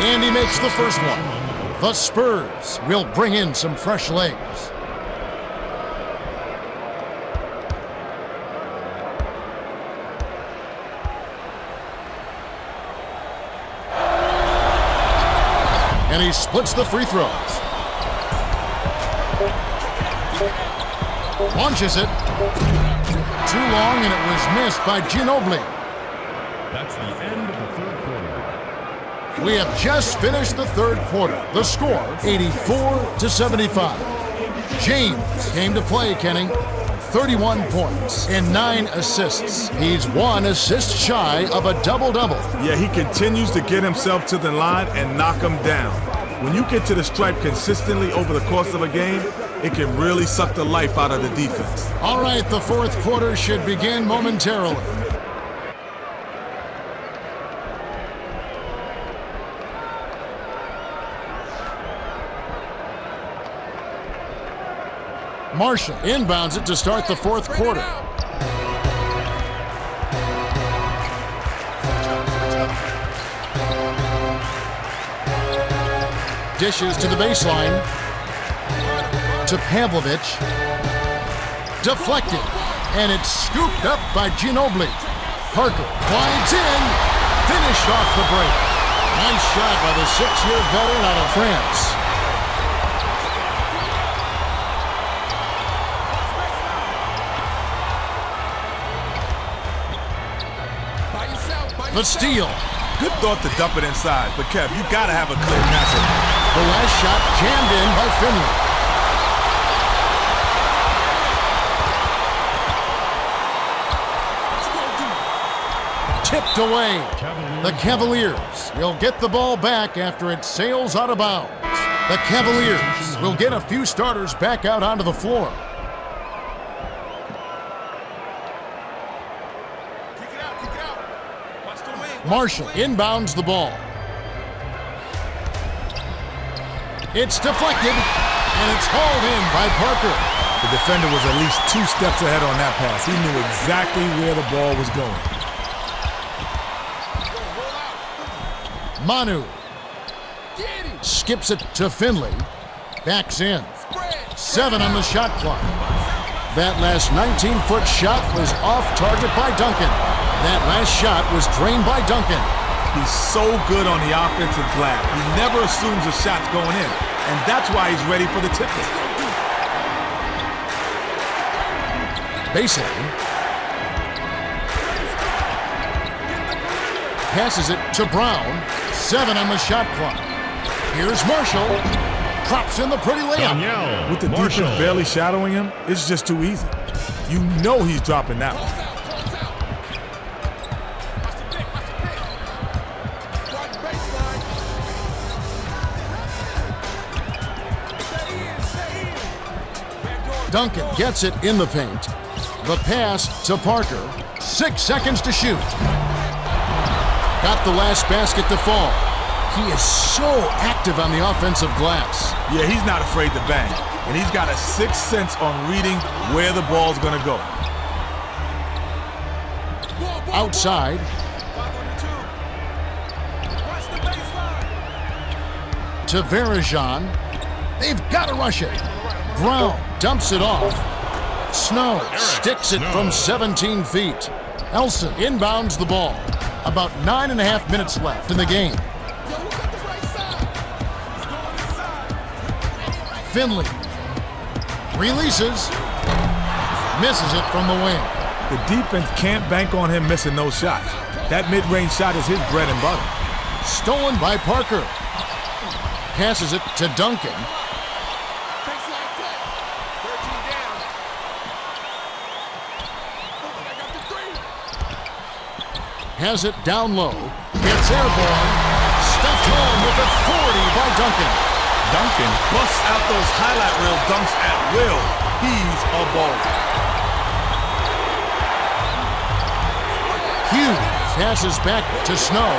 A: And he makes the first one. The Spurs will bring in some fresh legs. And he splits the free throws. Launches it. Too long, and it was missed by Ginobili.
F: That's the end of the third quarter.
A: We have just finished the third quarter. The score, 84-75. James came to play, Kenny. 31 points and 9 assists. He's 1 assist shy of a double-double.
D: Yeah, he continues to get himself to the line and knock him down. When you get to the stripe consistently over the course of a game, it can really suck the life out of the defense.
A: All right, the fourth quarter should begin momentarily. Marshall inbounds it to start the fourth quarter. Dishes to the baseline. To Pavlovich. Deflected. And it's scooped up by Ginobili. Parker winds in. Finished off the break. Nice shot by the 6-year veteran out of France. The steal.
D: Good thought to dump it inside, but Kev, you gotta have a clear passer.
A: The last shot jammed in by Finley. Tipped away. The Cavaliers will get the ball back after it sails out of bounds. The Cavaliers will get a few starters back out onto the floor. Marshall inbounds the ball. It's deflected, and it's hauled in by Parker.
D: The defender was at least 2 steps ahead on that pass. He knew exactly where the ball was going.
A: Manu skips it to Finley. Backs in. 7 on the shot clock. That last 19-foot shot was off target by Duncan. That last shot was drained by Duncan.
D: He's so good on the offensive glass. He never assumes a shot's going in, and that's why he's ready for the tip-in.
A: Baseline. Passes it to Brown. 7 on the shot clock. Here's Marshall. Drops in the pretty layup.
F: Danielle
D: With the
F: Marshall.
D: defense barely shadowing him, it's just too easy. You know he's dropping that one.
A: Duncan gets it in the paint. The pass to Parker. 6 seconds to shoot. Got the last basket to fall. He is so active on the offensive glass.
D: Yeah, he's not afraid to bang. And he's got a sixth sense on reading where the ball's going to go.
A: Outside. To Verijan. They've got to rush it. Brown dumps it off. Snow sticks it from 17 feet. Elson inbounds the ball. About 9.5 minutes left in the game. Finley releases. Misses it from the wing.
D: The defense can't bank on him missing those shots. That mid-range shot is his bread and butter.
A: Stolen by Parker. Passes it to Duncan. Has it down low. Gets airborne. Stuffed home with a 40 by Duncan.
D: Duncan busts out those highlight reel dunks at will. He's a baller.
A: Hughes passes back to Snow.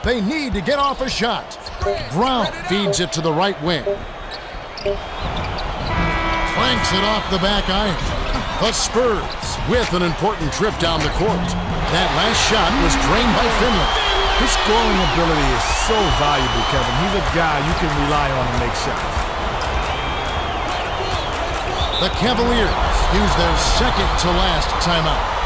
A: They need to get off a shot. Brown feeds it to the right wing. Clanks it off the back iron. The Spurs with an important trip down the court. That last shot was drained by Finley.
D: His scoring ability is so valuable, Kevin. He's a guy you can rely on to make shots.
A: The Cavaliers use their second to last timeout.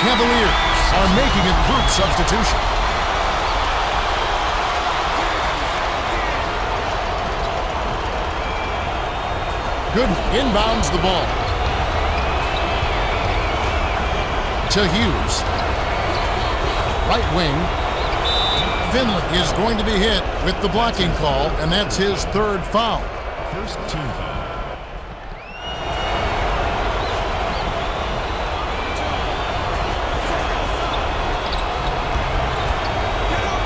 A: Cavaliers are making a group substitution. Gooden inbounds the ball. To Hughes. Right wing. Finley is going to be hit with the blocking call, and that's his third foul.
F: First team foul.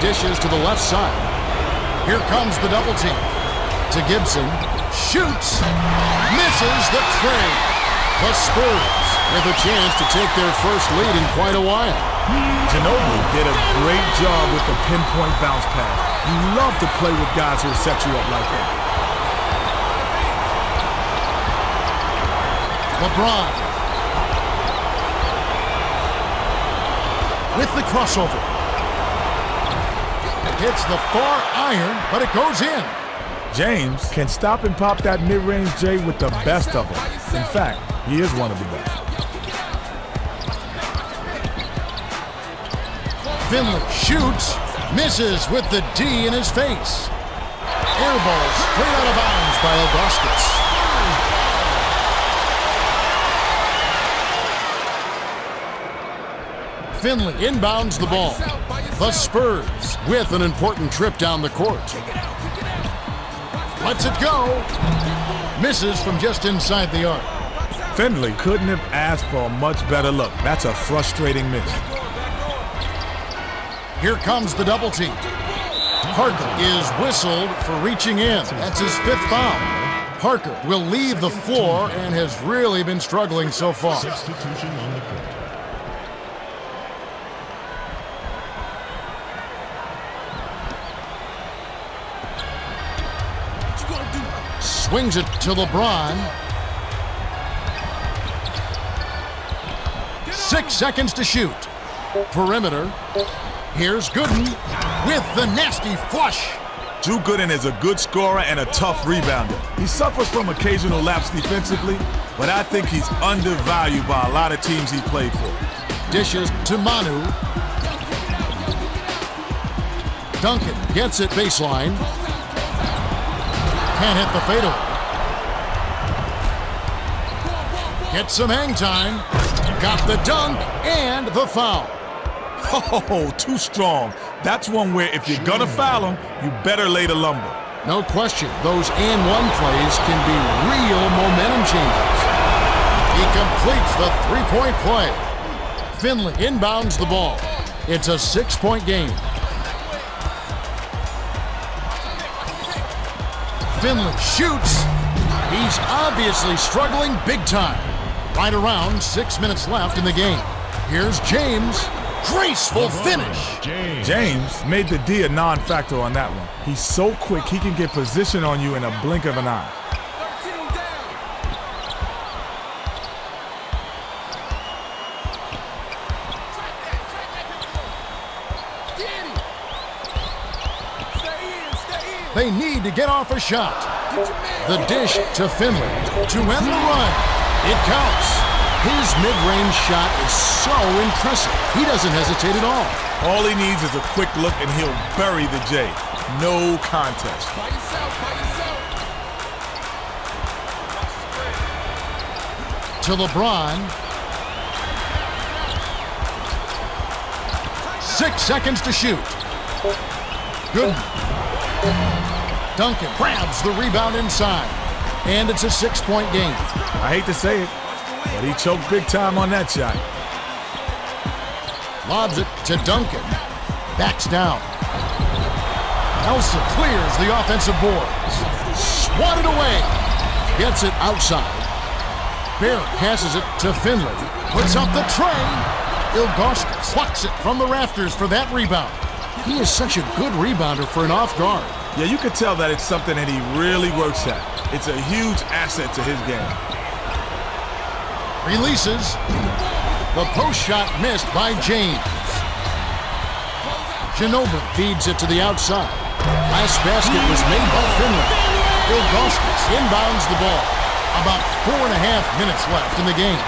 A: Dishes to the left side. Here comes the double team. To Gibson. Shoots. Misses the trade. The Spurs with a chance to take their first lead in quite a while.
D: Ginobili did a great job with the pinpoint bounce pass. You love to play with guys who will set you up like that.
A: LeBron. With the crossover. Hits the far iron, but it goes in.
D: James can stop and pop that mid-range J with the best of them. In fact, he is one of the best.
A: Finley shoots, misses with the D in his face. Air ball straight out of bounds by Augustus. Finley inbounds the ball. The Spurs with an important trip down the court. Lets it go. Misses from just inside the arc.
D: Finley couldn't have asked for a much better look. That's a frustrating miss.
A: Here comes the double team. Parker is whistled for reaching in. That's his 5th foul. Parker will leave the floor and has really been struggling so far.
F: Substitution on the court.
A: Swings it to LeBron. 6 seconds to shoot. Perimeter. Here's Gooden with the nasty flush.
D: Drew Gooden is a good scorer and a tough rebounder. He suffers from occasional laps defensively, but I think he's undervalued by a lot of teams he played for.
A: Dishes to Manu. Duncan gets it baseline. Can't hit the fadeaway. Gets some hang time. Got the dunk and the foul.
D: Oh, too strong. That's one where if you're gonna foul him, you better lay the lumber.
A: No question, those and one plays can be real momentum changers. He completes the three-point play. Finley inbounds the ball. It's a 6-point game. Finley shoots. He's obviously struggling big time. Right around 6 minutes left in the game. Here's James. Graceful finish.
D: James made the D a non-factor on that one. He's so quick, he can get position on you in a blink of an eye.
A: They need to get off a shot. The dish to Finley to end the run. It counts. His mid-range shot is so impressive. He doesn't hesitate at all.
D: All he needs is a quick look and he'll bury the J. No contest.
A: To LeBron. 6 seconds to shoot. Good. Duncan grabs the rebound inside. And it's a 6-point game.
D: I hate to say it, but he choked big time on that shot.
A: Lobs it to Duncan. Backs down. Nelson clears the offensive boards. Swatted away. Gets it outside. Barrett passes it to Finley. Puts up the tray. Ilgauskas plucks it from the rafters for that rebound. He is such a good rebounder for an off guard.
D: Yeah, you can tell that it's something that he really works at. It's a huge asset to his game.
A: Releases. The post shot missed by James. Ginobili feeds it to the outside. Last basket was made by Finley. Ilgauskas inbounds the ball. About 4.5 minutes left in the game.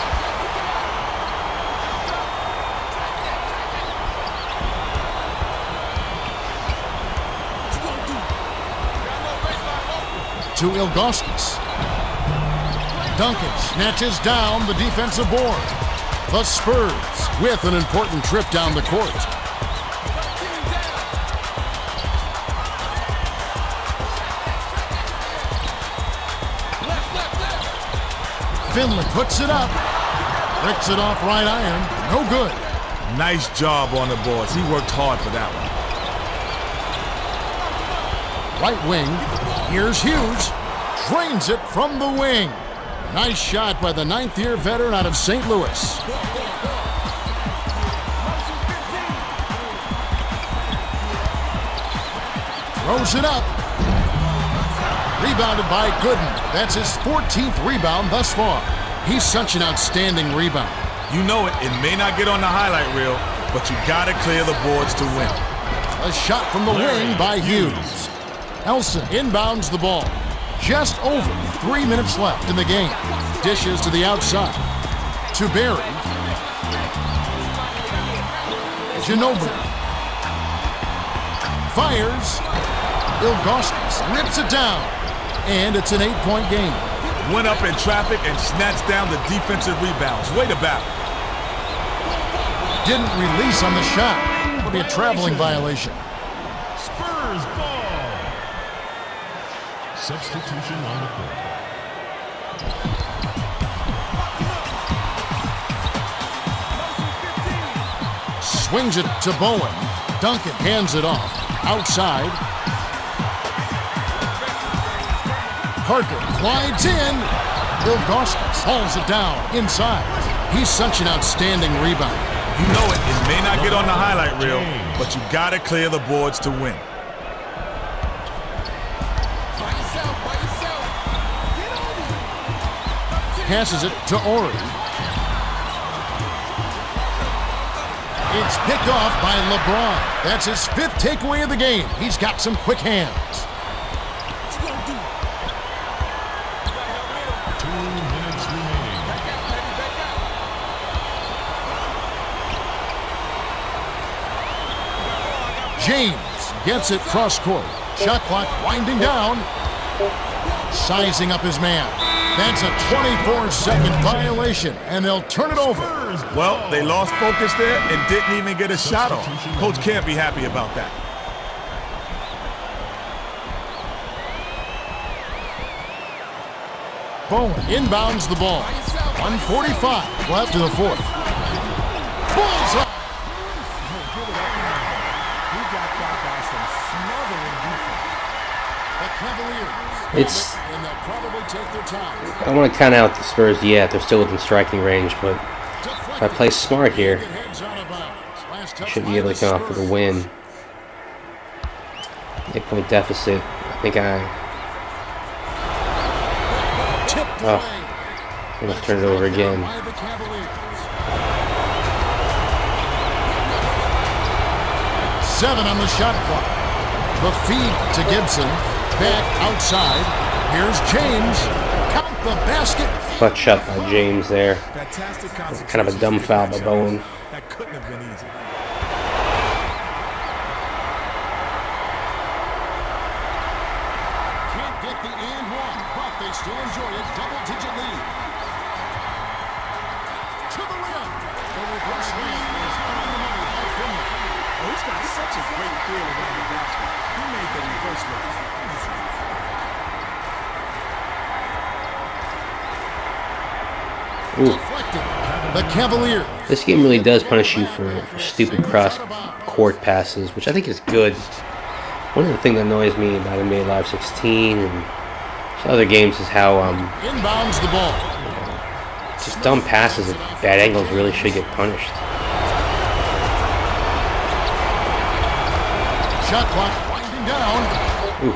A: To Ilgauskas. Duncan snatches down the defensive board. The Spurs with an important trip down the court. Finley puts it up. Ricks it off right iron. No good.
D: Nice job on the boards. He worked hard for that one.
A: Right wing. Here's Hughes. Drains it from the wing. Nice shot by the 9th-year veteran out of St. Louis. Throws it up. Rebounded by Gooden. That's his 14th rebound thus far. He's such an outstanding rebounder.
D: You know it. It may not get on the highlight reel, but you gotta clear the boards to win.
A: A shot from the wing by Hughes. Elson inbounds the ball. Just over 3 minutes left in the game. Dishes to the outside. To Barry. Ginobili. Fires. Ilgauskas rips it down. And it's an 8-point game.
D: Went up in traffic and snatched down the defensive rebounds. Way to battle.
A: Didn't release on the shot. It'll be a traveling violation.
F: Spurs ball. Substitution on the court.
A: Swings it to Bowen. Duncan hands it off. Outside. Parker glides in. Ilgauskas hauls it down inside. He's such an outstanding rebounder.
D: You know it. It may not get on the highlight reel, but you gotta clear the boards to win.
A: passes it to Ori. It's picked off by LeBron. That's his 5th takeaway of the game. He's got some quick hands.
F: 2 minutes remaining.
A: James gets it cross court. Shot clock winding down. Sizing up his man. That's a 24-second violation, and they'll turn it over.
D: Well, they lost focus there and didn't even get a shot off. Coach can't be happy about that.
A: Bowen inbounds the ball. 1:45 left to the 4th. Bullseye! The Cavaliers. And they'll probably take their time.
B: I don't want to count out the Spurs yet. They're still within striking range, but if I play smart here, I should be able to come off with a win. 8-point deficit. I think I'm going to turn it over again.
A: Seven on the shot clock. The feed to Gibson. Back outside. Here's James. Count the basket.
B: Clutch shot by James there. Kind of a dumb foul by Bowen.
D: That couldn't have been easy.
A: Can't get the and one, but they still enjoy a double-digit lead. To the rim. The reverse layup is on the money by Finley.
D: Oh, he's got such a great feel around the basket. He made the reverse look easy.
B: Ooh.
A: The Cavaliers.
B: This game really does punish you for stupid cross-court passes, which I think is good. One of the things that annoys me about NBA Live 16 and other games is how
A: Inbounds the ball.
B: just dumb passes at bad angles really should get punished.
A: Shot clock winding down.
B: Ooh.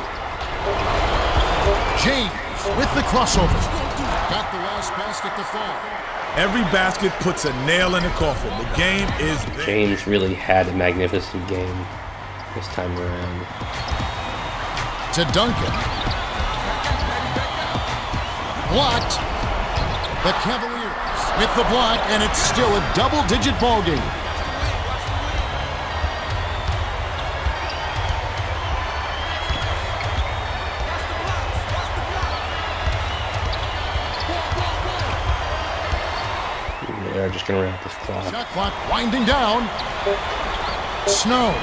A: James with the crossover. Got the last basket to fall.
D: Every basket puts a nail in the coffin. The game is there.
B: James really had a magnificent game this time around.
A: To Duncan. Blocked. The Cavaliers with the block, and it's still a double-digit ball game.
B: They're just going to wrap this clock.
A: Shot clock winding down. Snow.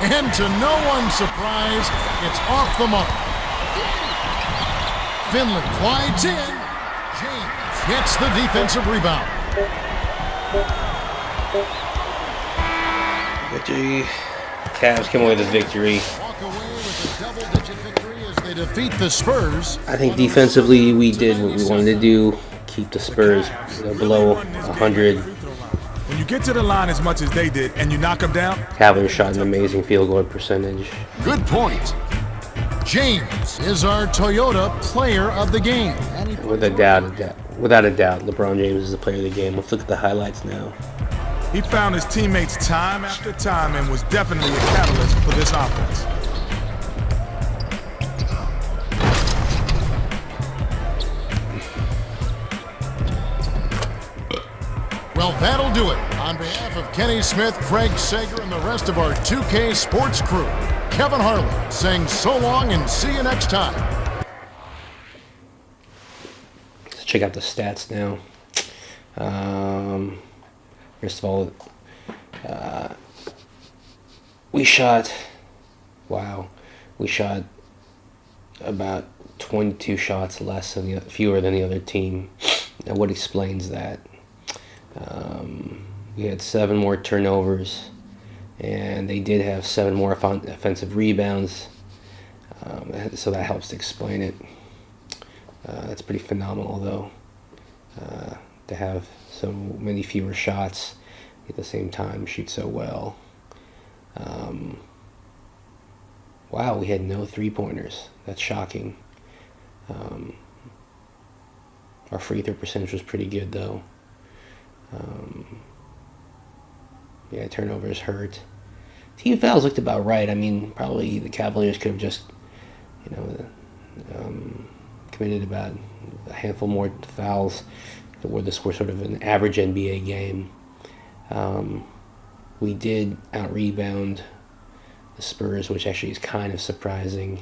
A: And to no one's surprise, it's off the mark. Finley glides in. James gets the defensive rebound.
B: Victory. Cavs come away with a victory.
A: Walk away with a double-digit victory as they defeat the Spurs.
B: I think defensively we did what we wanted to do. Keep the Spurs below 100.
D: When you get to the line as much as they did and you knock them down,
B: Cavaliers shot an amazing field goal percentage.
A: Good point. James is our Toyota player of the game.
B: Without a doubt, LeBron James is the player of the game. Let's look at the highlights now.
D: he found his teammates time after time and was definitely a catalyst for this offense.
A: Well, that'll do it. On behalf of Kenny Smith, Craig Sager, and the rest of our 2K Sports crew, Kevin Harlan saying so long and see you next time.
B: Let's check out the stats now. First of all, we shot about 22 shots less than fewer than the other team. Now, what explains that? We had 7 more turnovers, and they did have 7 more offensive rebounds, so that helps to explain it. That's pretty phenomenal, though, to have so many fewer shots at the same time, shoot so well. Wow, we had no three-pointers. That's shocking. Our free throw percentage was pretty good, though. Yeah, turnovers hurt. Team fouls looked about right. I mean, probably the Cavaliers could have just, committed about a handful more fouls where this were sort of an average NBA game. We did out-rebound the Spurs, which actually is kind of surprising.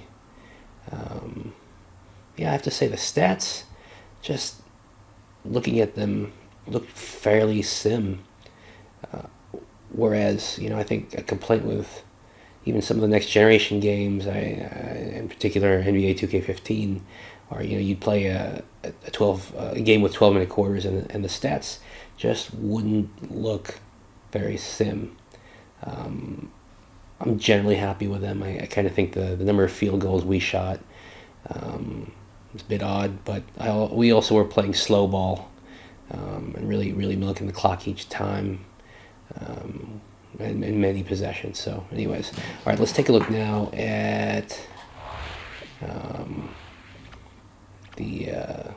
B: Yeah, I have to say the stats, just looking at them, look fairly sim. Whereas, I think a complaint with even some of the next generation games, in particular NBA 2K15, or you'd play a game with 12-minute quarters, and the stats just wouldn't look very sim. I'm generally happy with them. I kind of think the number of field goals we shot was a bit odd, but we also were playing slow ball and really milking the clock each time. In many possessions. So anyways, all right, let's take a look now at the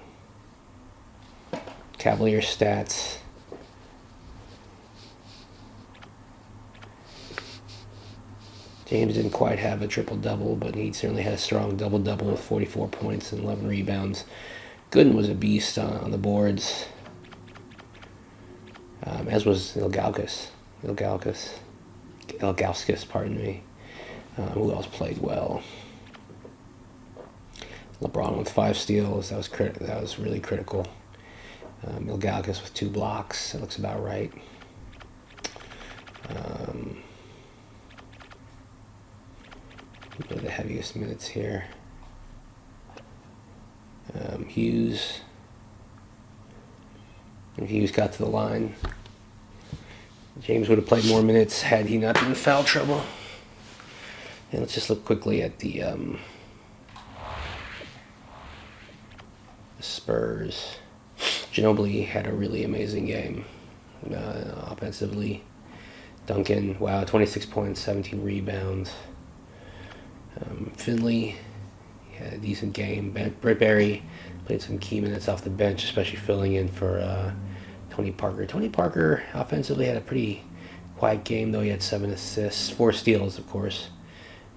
B: Cavaliers stats. James didn't quite have a triple-double, but he certainly had a strong double-double with 44 points and 11 rebounds. Gooden was a beast on the boards, as was Ilgauskas, pardon me, who else played well. LeBron with 5 steals, that was really critical. Ilgauskas with 2 blocks, that looks about right. The heaviest minutes here. Hughes got to the line. James would have played more minutes had he not been in foul trouble. And let's just look quickly at the Spurs. Ginobili had a really amazing game offensively. Duncan, 26 points, 17 rebounds. Finley had a decent game. Brett Barry played some key minutes off the bench, especially filling in for Tony Parker. Tony Parker offensively had a pretty quiet game, though. He had 7 assists, 4 steals, of course,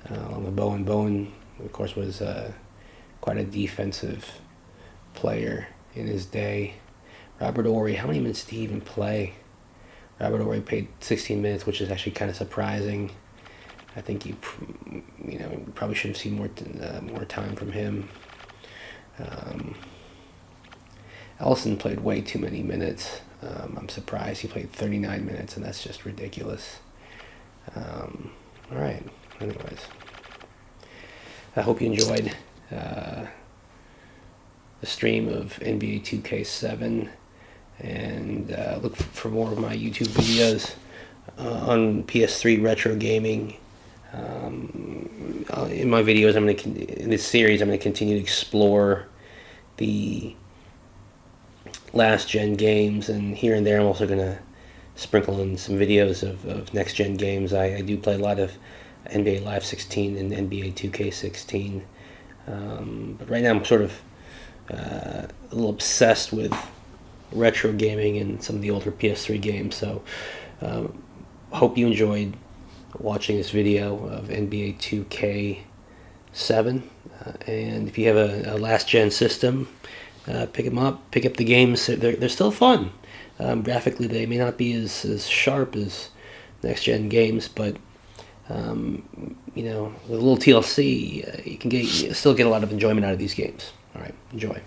B: along with Bowen. Bowen, of course, was quite a defensive player in his day. Robert Horry, how many minutes did he even play? Robert Horry played 16 minutes, which is actually kind of surprising. I think you probably should have seen more time from him. Ellison played way too many minutes. I'm surprised he played 39 minutes, and that's just ridiculous. All right. Anyways, I hope you enjoyed the stream of NBA 2K7, and look for more of my YouTube videos on PS3 Retro Gaming. In my videos, in this series, I'm going to continue to explore the last gen games, and here and there I'm also going to sprinkle in some videos of next gen games. I do play a lot of NBA Live 16 and NBA 2K16, but right now I'm sort of a little obsessed with retro gaming and some of the older PS3 games. So hope you enjoyed watching this video of NBA 2K7, and if you have a last gen system, pick them up, pick up the games. They're still fun. Graphically, they may not be as sharp as next gen games, but with a little TLC, you still get a lot of enjoyment out of these games. All right, enjoy.